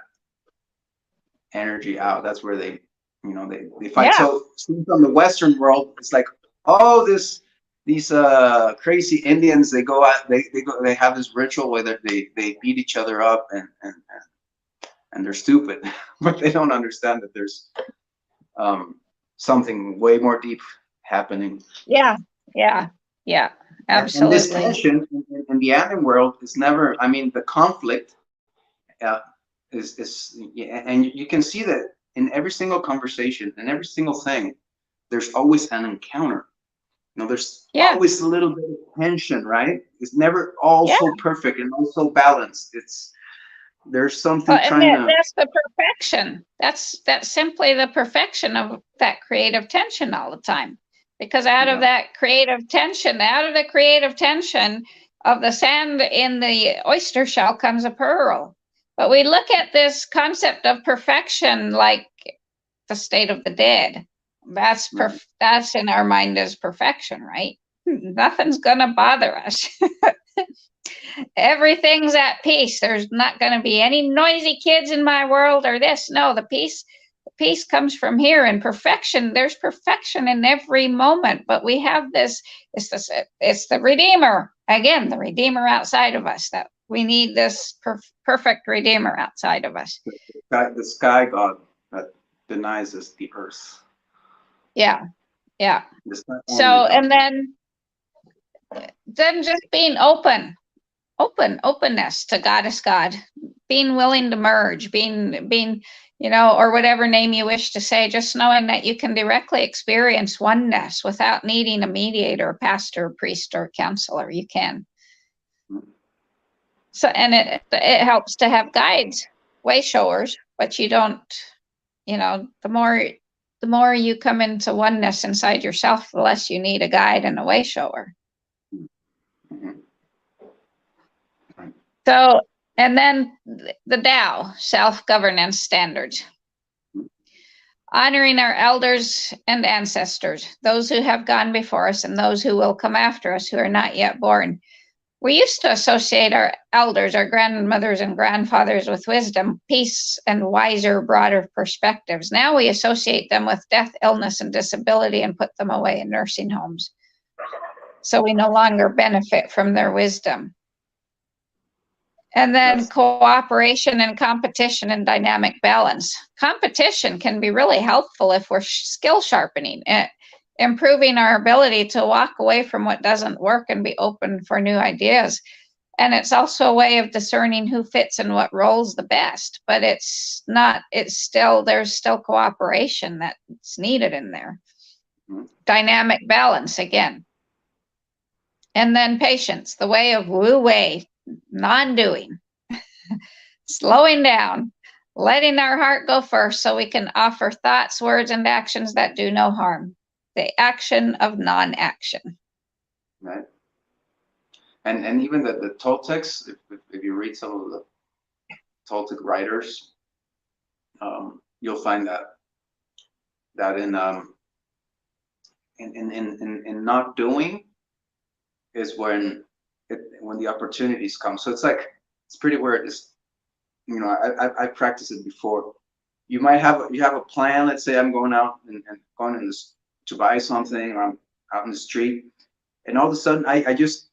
energy out. That's where they, you know, they fight. Yeah. So from the Western world, it's like, oh, these crazy Indians, they go out, they have this ritual where they beat each other up and they're stupid, but they don't understand that there's something way more deep happening. Yeah, absolutely. And this tension in the Andean world is never, I mean, the conflict is, and you can see that in every single conversation and every single thing, there's always an encounter. You know, there's always a little bit of tension, right? It's never all so perfect and all so balanced. There's something that's the perfection. That's simply the perfection of that creative tension all the time. Because out of that creative tension, out of the creative tension of the sand in the oyster shell comes a pearl. But we look at this concept of perfection like the state of the dead. That's in our mind as perfection, right? Nothing's gonna bother us. Everything's at peace. There's not going to be any noisy kids in my world or this. No, the peace comes from here. And perfection, there's perfection in every moment. But we have this, it's the Redeemer. Again, the Redeemer outside of us. That we need this perfect Redeemer outside of us. The sky God that denies us the earth. Yeah. So, and then just being openness to Goddess God, being willing to merge, being, you know, or whatever name you wish to say, just knowing that you can directly experience oneness without needing a mediator, a pastor, a priest, or a counselor. You can. So, and it helps to have guides, way showers, but you don't, you know, the more you come into oneness inside yourself, the less you need a guide and a way shower. So, and then the Tao, self-governance standards. Honoring our elders and ancestors, those who have gone before us and those who will come after us who are not yet born. We used to associate our elders, our grandmothers and grandfathers with wisdom, peace, and wiser, broader perspectives. Now we associate them with death, illness, and disability and put them away in nursing homes. So we no longer benefit from their wisdom. And then cooperation and competition and dynamic balance. Competition can be really helpful if we're skill sharpening, improving our ability to walk away from what doesn't work and be open for new ideas. And it's also a way of discerning who fits in what roles the best, but there's still cooperation that's needed in there. Dynamic balance again. And then patience, the way of wu-wei, non-doing, slowing down, letting our heart go first so we can offer thoughts, words, and actions that do no harm. The action of non-action. Right. And even the Toltecs, if you read some of the Toltec writers, you'll find that in not doing is when the opportunities come. So it's pretty weird. I practiced it before. You have a plan. Let's say I'm going out and going in this to buy something, or I'm out in the street, and all of a sudden I just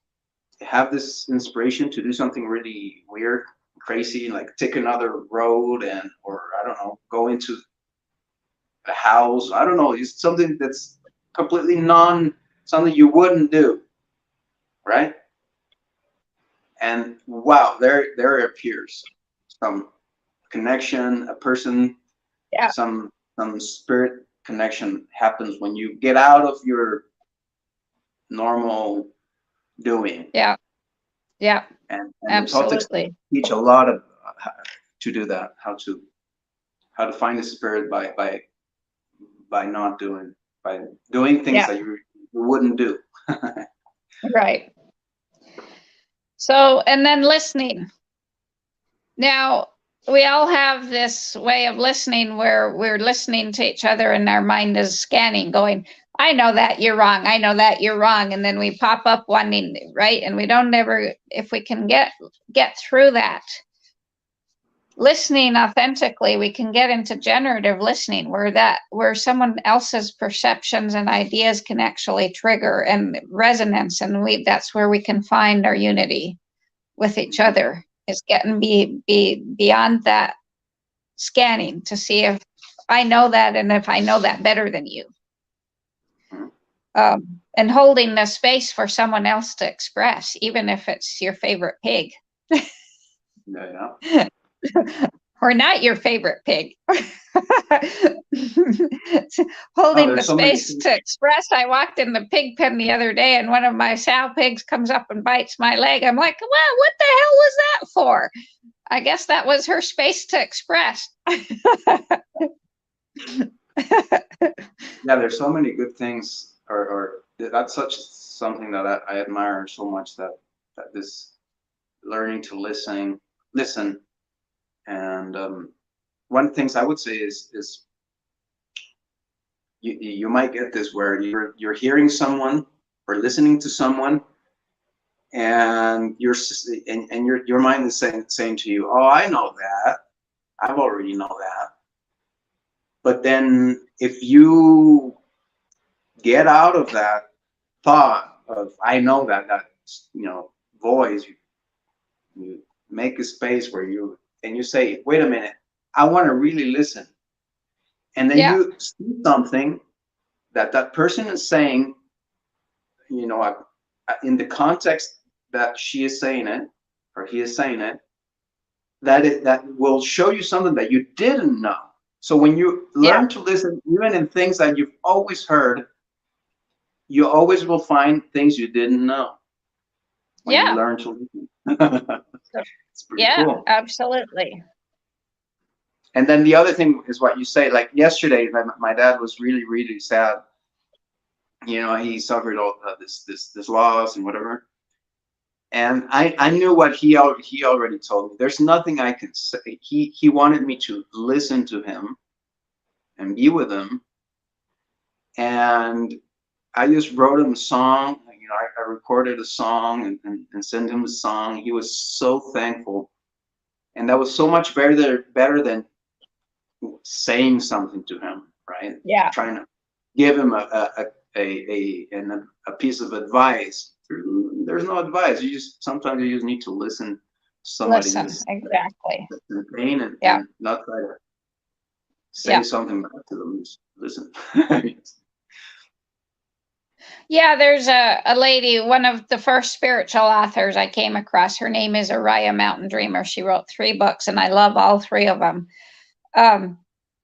have this inspiration to do something really weird, crazy, like take another road or I don't know, go into a house. I don't know. It's something that's completely something you wouldn't do, right? And wow, there appears some connection, a person, some spirit connection happens when you get out of your normal doing. Yeah. And Absolutely. The Toltecs teach a lot of to do that, how to find the spirit by not doing, by doing things that you wouldn't do. Right. So, and then listening. Now, we all have this way of listening where we're listening to each other and our mind is scanning, going, I know that you're wrong. I know that you're wrong. And then we pop up wanting, right? And we don't ever, if we can get through that, listening authentically, we can get into generative listening where someone else's perceptions and ideas can actually trigger and resonance. And that's where we can find our unity with each other. Is getting beyond that scanning to see if I know that and if I know that better than you. And holding the space for someone else to express, even if it's your favorite pig. Yeah. Or not your favorite pig. Holding the space to express. I walked in the pig pen the other day and one of my sow pigs comes up and bites my leg. I'm like, well, what the hell was that for? I guess that was her space to express. Yeah, there's so many good things, or that's something that I admire so much, that this learning to listen. And one of the things I would say is you might get this where you're hearing someone or listening to someone, and your mind is saying to you, oh, I know that, I've already know that. But then if you get out of that thought of I know that voice, you make a space where you say, wait a minute, I want to really listen. And then you see something that person is saying, in the context that she is saying it, or he is saying it, that will show you something that you didn't know. So when you learn to listen, even in things that you've always heard, you always will find things you didn't know. When you learn to listen. It's pretty cool. Absolutely. And then the other thing is what you say. Like yesterday, my dad was really, really sad. He suffered all this loss and whatever. And I knew what he already told me. There's nothing I can say. He wanted me to listen to him and be with him. And I just wrote him a song. You know, I recorded a song and sent him a song. He was so thankful. And that was so much better than saying something to him, right? Yeah. Trying to give him a piece of advice. There's no advice. Sometimes you just need to listen to somebody Listen, exactly. that's in pain and not try to say something back to them. Just listen. Yeah, there's a lady, one of the first spiritual authors I came across. Her name is Araya Mountain Dreamer. She wrote 3 books, and I love all 3 of them.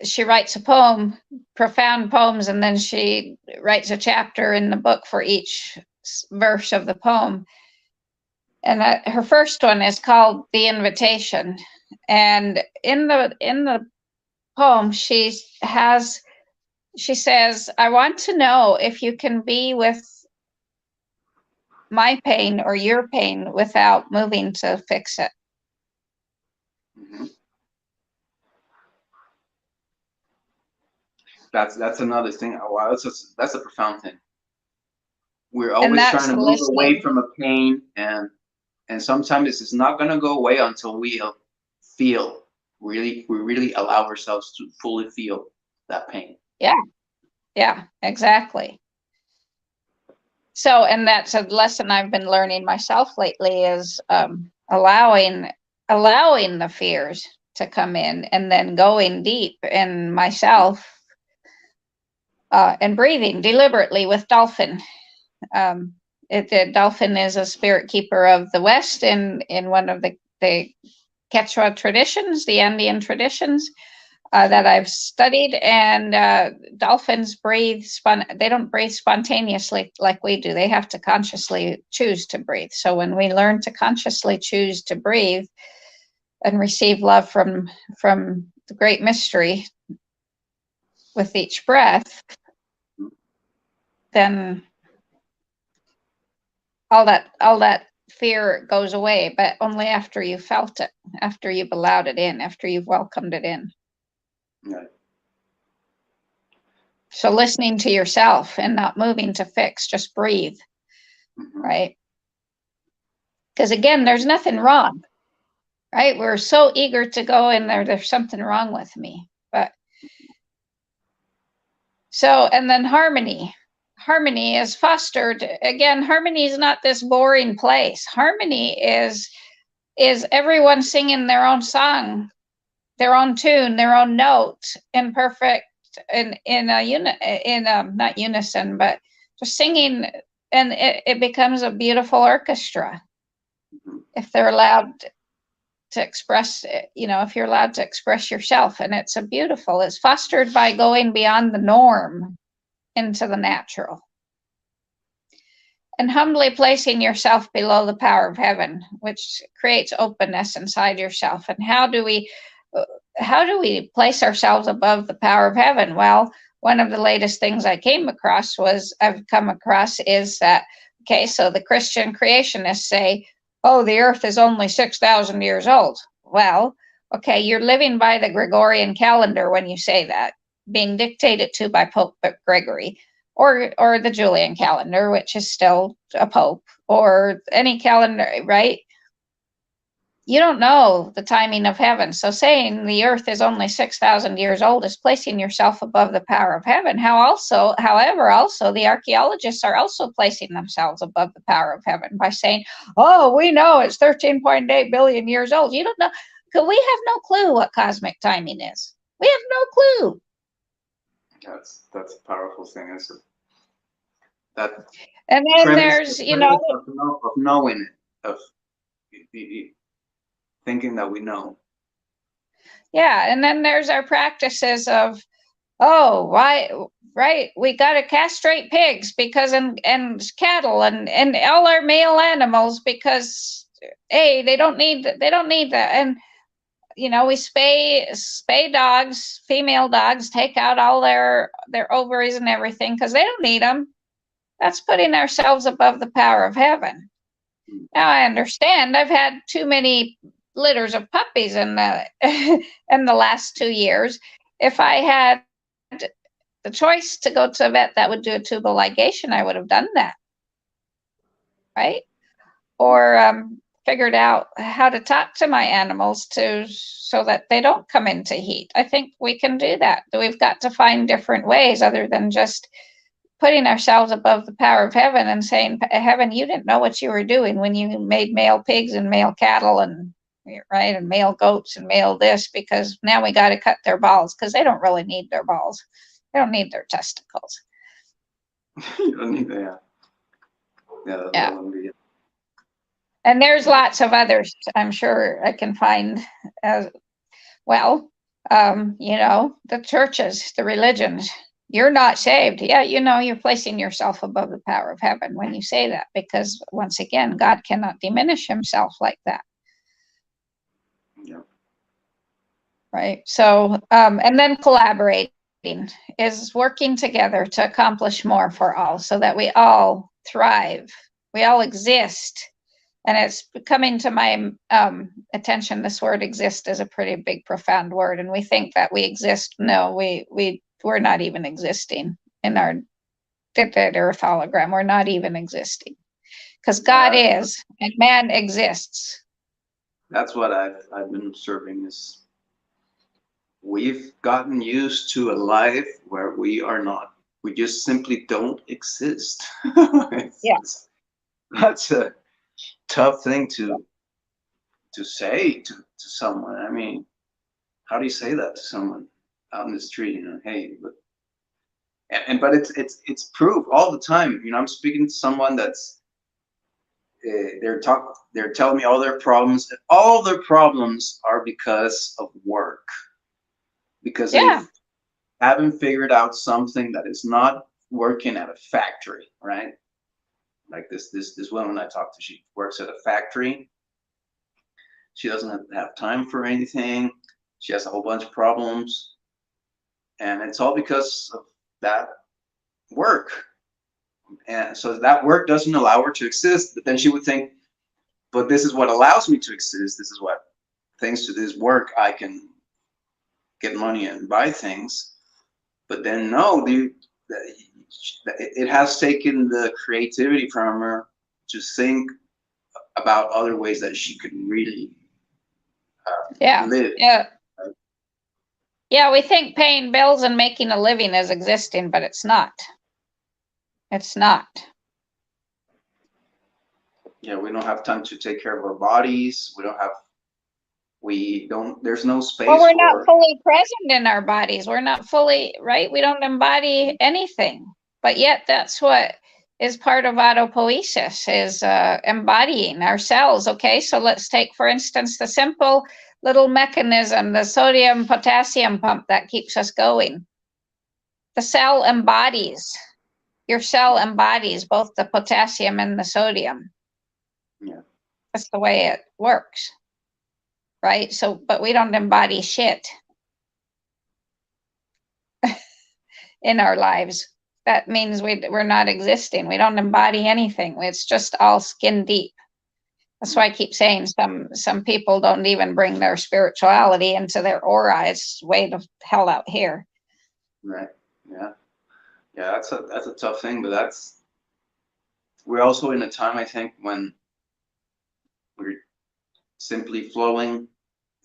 She writes a poem, profound poems, and then she writes a chapter in the book for each verse of the poem. And her first one is called The Invitation. And in the poem, she says, I want to know if you can be with my pain or your pain without moving to fix it. Mm-hmm. That's another thing. Wow, that's a profound thing. We're always trying to move away from a pain, and sometimes it's not going to go away until we feel we really allow ourselves to fully feel that pain. Yeah, exactly. So, and that's a lesson I've been learning myself lately, is allowing the fears to come in, and then going deep in myself, and breathing deliberately with dolphin. The dolphin is a spirit keeper of the West in one of the Quechua traditions, the Andean traditions that I've studied. And dolphins breathe, they don't breathe spontaneously like we do. They have to consciously choose to breathe. So when we learn to consciously choose to breathe and receive love from the great mystery with each breath, then all that fear goes away, but only after you felt it, after you've allowed it in, after you've welcomed it in. Right. So listening to yourself and not moving to fix, just breathe, right? Because again, there's nothing wrong, right? We're so eager to go in there, there's something wrong with me. But so, and then harmony. Harmony is fostered. Again, harmony is not this boring place. Harmony is everyone singing their own song, their own tune, their own note, in perfect, in a not unison, but just singing, and it becomes a beautiful orchestra if they're allowed to express it, if you're allowed to express yourself. And it's fostered by going beyond the norm into the natural, and humbly placing yourself below the power of heaven, which creates openness inside yourself. And how do we place ourselves above the power of heaven? Well, one of the latest things I've come across is that, okay, so the Christian creationists say, oh, the earth is only 6,000 years old. Well, okay, you're living by the Gregorian calendar when you say that, being dictated to by Pope Gregory, or the Julian calendar, which is still a pope, or any calendar, right? You don't know the timing of heaven. So saying the earth is only 6,000 years old is placing yourself above the power of heaven. However, the archaeologists are also placing themselves above the power of heaven by saying, oh, we know it's 13.8 billion years old. You don't know, because we have no clue what cosmic timing is. We have no clue. That's a powerful thing, isn't it? That and then there's of knowing it, of thinking that we know. Yeah, and then there's our practices of, oh, why, right? We got to castrate pigs because and cattle and all our male animals because they don't need that. And we spay dogs, female dogs, take out all their ovaries and everything because they don't need them. That's putting ourselves above the power of heaven. Now I understand. I've had too many litters of puppies in the in the last 2 years. If I had the choice to go to a vet that would do a tubal ligation, I would have done that, right? Or figured out how to talk to my animals so that they don't come into heat. I think we can do that. We've got to find different ways other than just putting ourselves above the power of heaven and saying, heaven, you didn't know what you were doing when you made male pigs and male cattle and right and male goats and male this, because now we got to cut their balls because they don't really need their balls. They don't need their testicles. You don't need that. Yeah. And there's lots of others I'm sure I can find as well. The churches, the religions. You're not saved. Yeah, you're placing yourself above the power of heaven when you say that, because once again, God cannot diminish himself like that. Yeah. Right. So, and then collaborating is working together to accomplish more for all so that we all thrive. We all exist. And it's coming to my attention, this word exist is a pretty big, profound word. And we think that we exist. No, we're not even existing in our earth hologram. We're not even existing because God is and man exists. That's what I've been observing is we've gotten used to a life where we are not. We just simply don't exist. Yes. That's a tough thing to say to someone. I mean, how do you say that to someone out in the street? Hey, but it's proof all the time. I'm speaking to someone that's they're telling me all their problems, and all their problems are because of work, because they haven't figured out something that is not working at a factory, right? Like this woman I talked to, she works at a factory. She doesn't have time for anything. She has a whole bunch of problems, and it's all because of that work. And so that work doesn't allow her to exist. But then she would think, but this is what allows me to exist. This is what, thanks to this work, I can get money and buy things. But then no, it has taken the creativity from her to think about other ways that she could really live. Yeah, we think paying bills and making a living is existing, but it's not. It's not. Yeah, we don't have time to take care of our bodies. There's no space. Well, we're not fully present in our bodies. We're not fully, right? We don't embody anything. But yet that's what is part of autopoiesis, is embodying ourselves. Okay, so let's take, for instance, the simple little mechanism, the sodium potassium pump that keeps us going. The cell embodies. Your cell embodies both the potassium and the sodium. Yeah. That's the way it works. Right? So, but we don't embody shit in our lives. That means we're not existing. We don't embody anything. It's just all skin deep. That's why I keep saying some people don't even bring their spirituality into their aura. It's way the hell out here. Right. Yeah. Yeah, that's a tough thing, but we're also in a time, I think, when we're simply flowing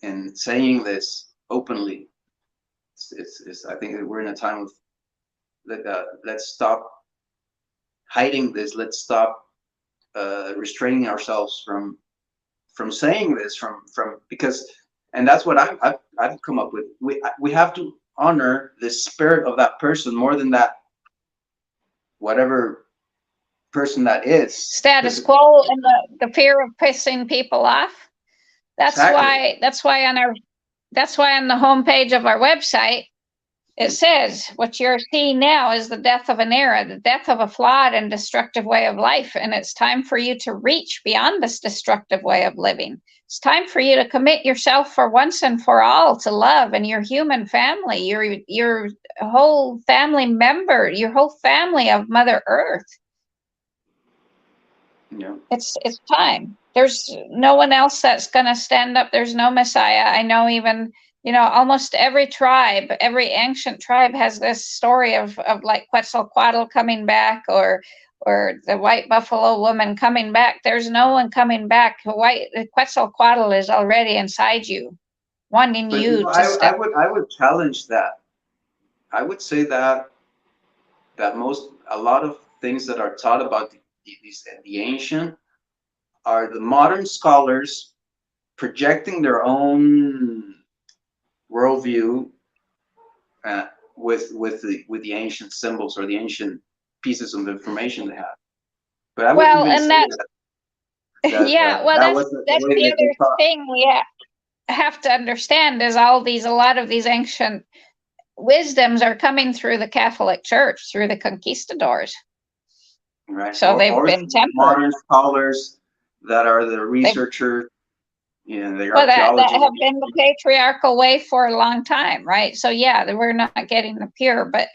and saying this openly. I think that we're in a time of let's stop hiding this. Let's stop restraining ourselves from saying this because, and that's what I've come up with. We have to honor the spirit of that person more than that whatever person that is. Status quo and the fear of pissing people off. That's exactly. That's why on the homepage of our website it says what you're seeing now is the death of an era, the death of a flawed and destructive way of life, and it's time for you to reach beyond this destructive way of living. It's time for you to commit yourself for once and for all to love and your human family, your whole family member, your whole family of Mother Earth. Yeah. It's time. There's no one else that's going to stand up. There's no Messiah. I know even, almost every tribe, every ancient tribe has this story of like Quetzalcoatl coming back, or the white buffalo woman coming back. There's no one coming back. Quetzalcoatl is already inside you, wanting But you to step. I would challenge that. I would say that a lot of things that are taught about the ancient are the modern scholars projecting their own worldview with the ancient symbols or the ancient pieces of information they have. But I wouldn't Well, even and say that's yeah. Well, that that's wasn't the that's way the that they other taught. thing we have to understand is a lot of these ancient wisdoms are coming through the Catholic Church, through the conquistadors. Right. So they've Or been tempered. modern scholars that are the researchers, the archaeologists. That have been the patriarchal way for a long time, right? So yeah, we're not getting the pure, but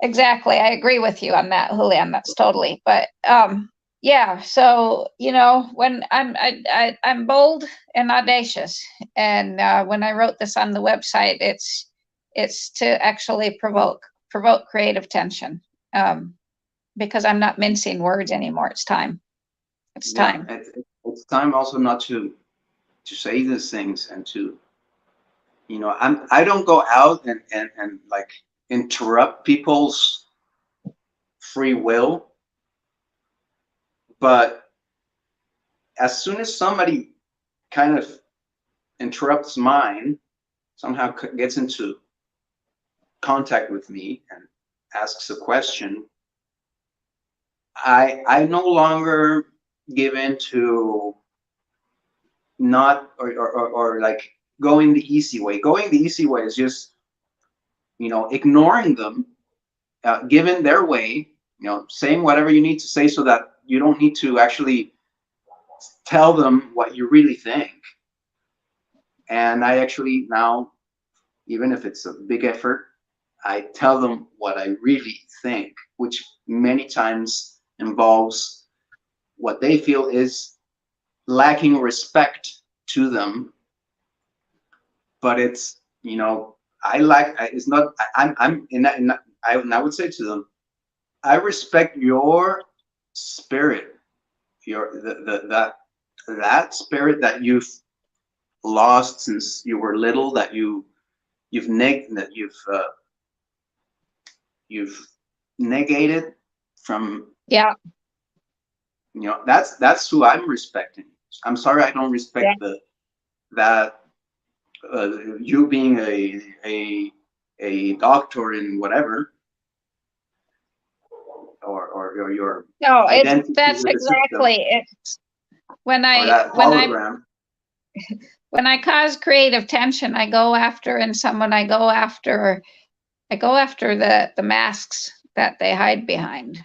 exactly, I agree with you on that, Julian. That's totally. But yeah. So when I'm bold and audacious, and when I wrote this on the website, it's to actually provoke creative tension, because I'm not mincing words anymore. It's time. It's time. It's time also not to say these things and to, I don't go out and like interrupt people's free will, but as soon as somebody kind of interrupts mine, somehow gets into contact with me and asks a question, I no longer give in to not or like going the easy way. Going the easy way is just ignoring them, giving their way, saying whatever you need to say so that you don't need to actually tell them what you really think. And I actually now, even if it's a big effort, I tell them what I really think, which many times involves what they feel is lacking respect to them. But it's, it's not, I'm in that, I would say to them, I respect your spirit, that spirit that you've lost since you were little, that you've negated from. Yeah. That's who I'm respecting. I'm sorry I don't respect that you being a doctor in whatever, or your No, identity that's with the system, exactly it. When or that hologram. I cause creative tension, I go after the masks that they hide behind.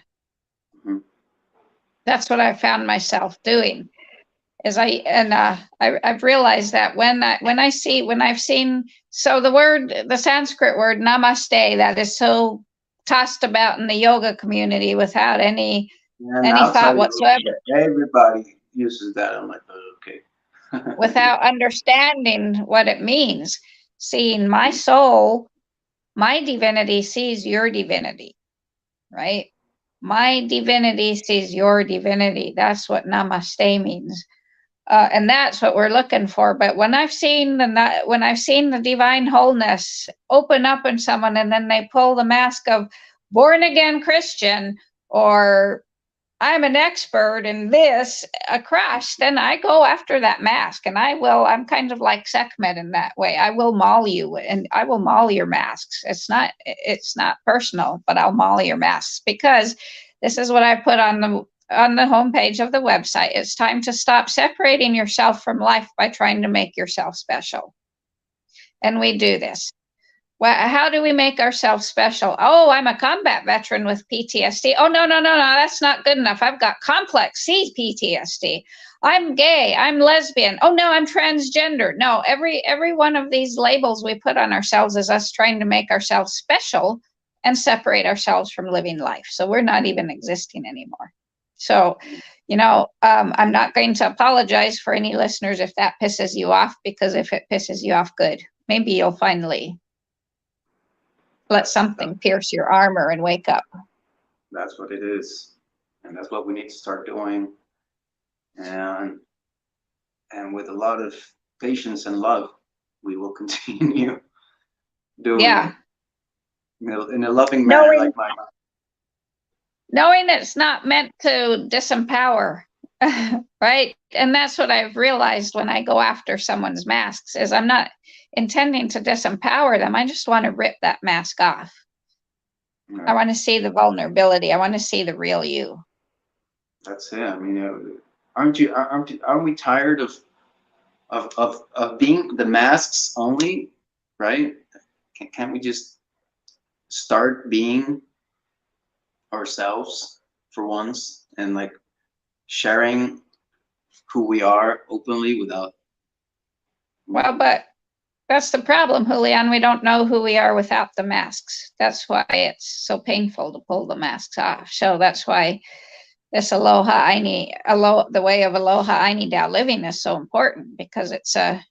Mm-hmm. That's what I found myself doing. I've realized that when I've seen, so the Sanskrit word namaste, that is so tossed about in the yoga community without any thought whatsoever. Everybody uses that. I'm like, oh, okay. Without understanding what it means. Seeing my soul, my divinity sees your divinity, right? My divinity sees your divinity. That's what namaste means. And that's what we're looking for. But when I've seen the divine wholeness open up in someone, and then they pull the mask of born again Christian, or I'm an expert in this across, then I go after that mask, and I'm kind of like Sekhmet in that way. I will maul you, and I will maul your masks. It's not personal, but I'll maul your masks, because this is what I put on the homepage of the website. It's time to stop separating yourself from life by trying to make yourself special. And we do this. Well, how do we make ourselves special? Oh, I'm a combat veteran with PTSD. Oh, no, that's not good enough. I've got complex C PTSD. I'm gay. I'm lesbian. Oh, no, I'm transgender. No, every one of these labels we put on ourselves is us trying to make ourselves special and separate ourselves from living life. So we're not even existing anymore. So, I'm not going to apologize for any listeners if that pisses you off, because if it pisses you off, good. Maybe you'll finally let something pierce your armor and wake up. That's what it is. And that's what we need to start doing. And with a lot of patience and love, we will continue doing it in a loving manner like mine. Knowing it's not meant to disempower, right? And that's what I've realized when I go after someone's masks, is I'm not intending to disempower them. I just want to rip that mask off. Right. I want to see the vulnerability. I want to see the real you. That's it. I mean, aren't we tired of being the masks only, right? Can't we just start being ourselves for once, and like sharing who we are openly without? Well, but that's the problem, Julian. We don't know who we are without the masks. That's why it's so painful to pull the masks off. So that's why this the way of Aloha Ayni Tao living is so important, because it's a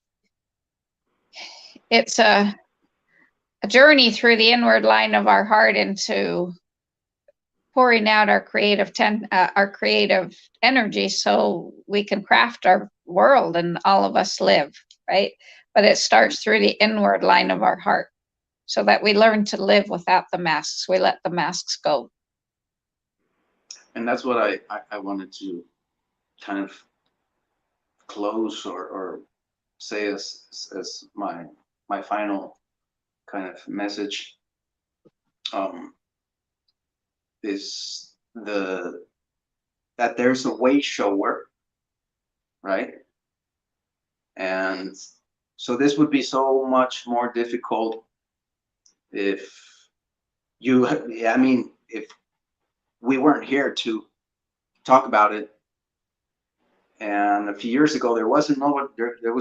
journey through the inward line of our heart into pouring out our creative energy, so we can craft our world and all of us live, right? But it starts through the inward line of our heart, so that we learn to live without the masks. We let the masks go. And that's what I wanted to kind of close or say as my final kind of message, is that there's a way shower, right? And so this would be so much more difficult if if we weren't here to talk about it. And a few years ago, there was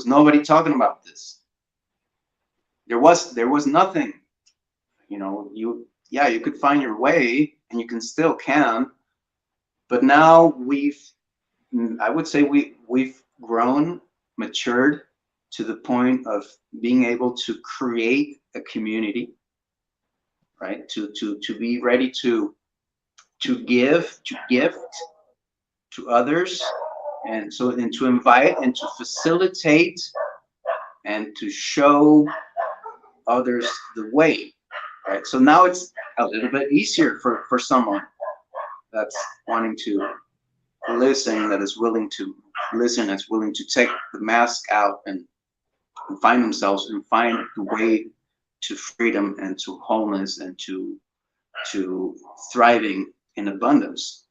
nobody talking about this. There was nothing. You could find your way, and you still can. But now I would say we've grown, matured to the point of being able to create a community, right? To be ready to gift to others, and to invite and to facilitate and to show others the way, right? So now it's a little bit easier for someone that's wanting to listen, that is willing to listen, that's willing to take the mask out and find themselves and find the way to freedom and to wholeness and to thriving in abundance.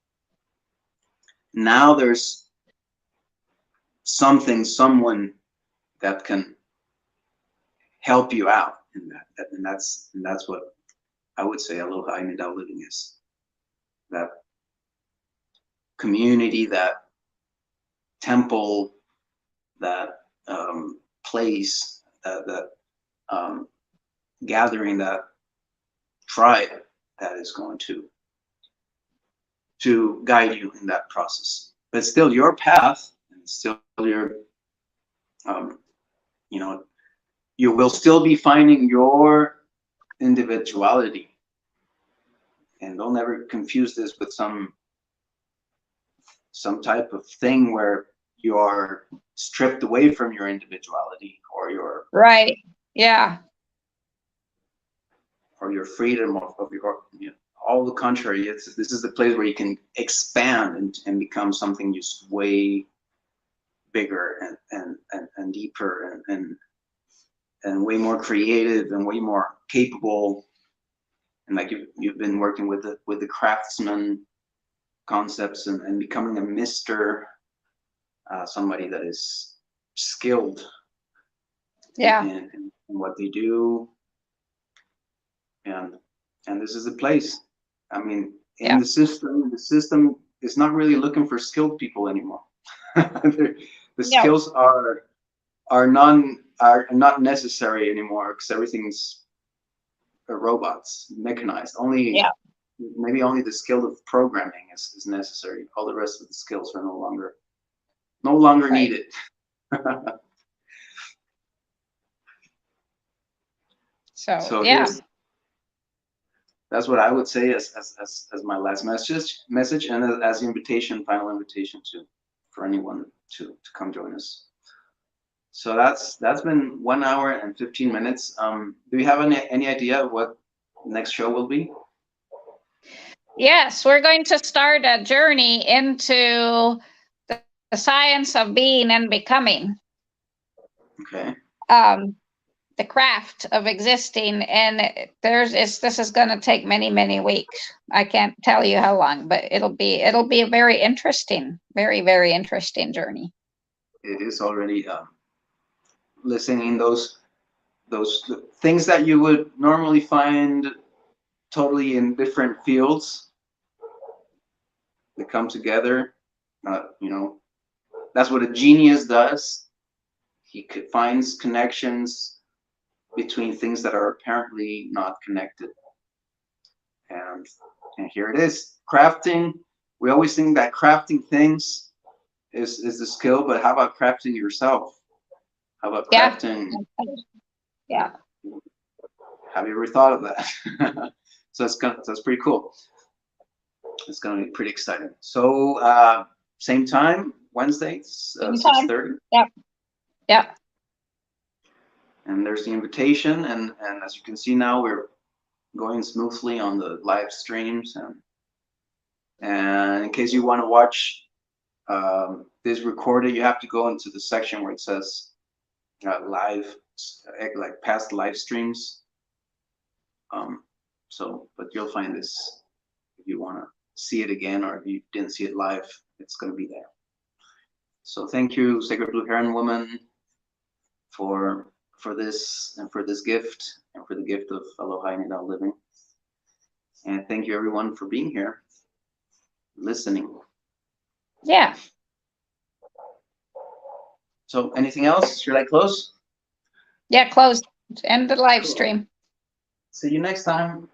Now there's someone that can help you out in that, and that's what I would say Aloha Ayni Tao living is. That community, that temple, that place, that gathering, that tribe that is going to guide you in that process. But still your path, and still your, you will still be finding your individuality. And don't ever confuse this with some type of thing where you are stripped away from your individuality or your or your freedom of your, all the contrary. This is the place where you can expand and become something just way bigger and deeper and way more creative and way more capable. And like you've been working with the craftsman concepts and becoming a mister, somebody that is skilled in what they do. And this is the place. I mean, in the system is not really looking for skilled people anymore. The skills are not necessary anymore, because everything's robots, mechanized. Only maybe only the skill of programming is necessary. All the rest of the skills are no longer Right. needed. So yeah. here's, that's what I would say as my last message, and as the invitation, final invitation for anyone to come join us. So that's been 1 hour and 15 minutes. Do you have any idea of what next show will be? Yes, we're going to start a journey into the science of being and becoming. Okay. The craft of existing, and this is going to take many weeks. I can't tell you how long, but it'll be a very interesting, very interesting journey. It is already listening those things that you would normally find totally in different fields. They come together. You know, that's what a genius does. He finds connections between things that are apparently not connected. And here it is, crafting. We always think that crafting things is the skill, but how about crafting yourself? How about crafting? Yeah. Have you ever thought of that? So that's pretty cool. It's gonna be pretty exciting. So same time, Wednesdays, 6:30. Yeah. And there's the invitation, and as you can see now, we're going smoothly on the live streams, and in case you want to watch this recorded, you have to go into the section where it says live, like past live streams. But you'll find this if you want to see it again, or if you didn't see it live, it's going to be there. So thank you, Sacred Blue Heron Woman, for this, and for this gift, and for the gift of Aloha Ayni Tao living. And thank you everyone for being here, listening. Yeah. So anything else? Should I close? Yeah, close. End the live stream. See you next time.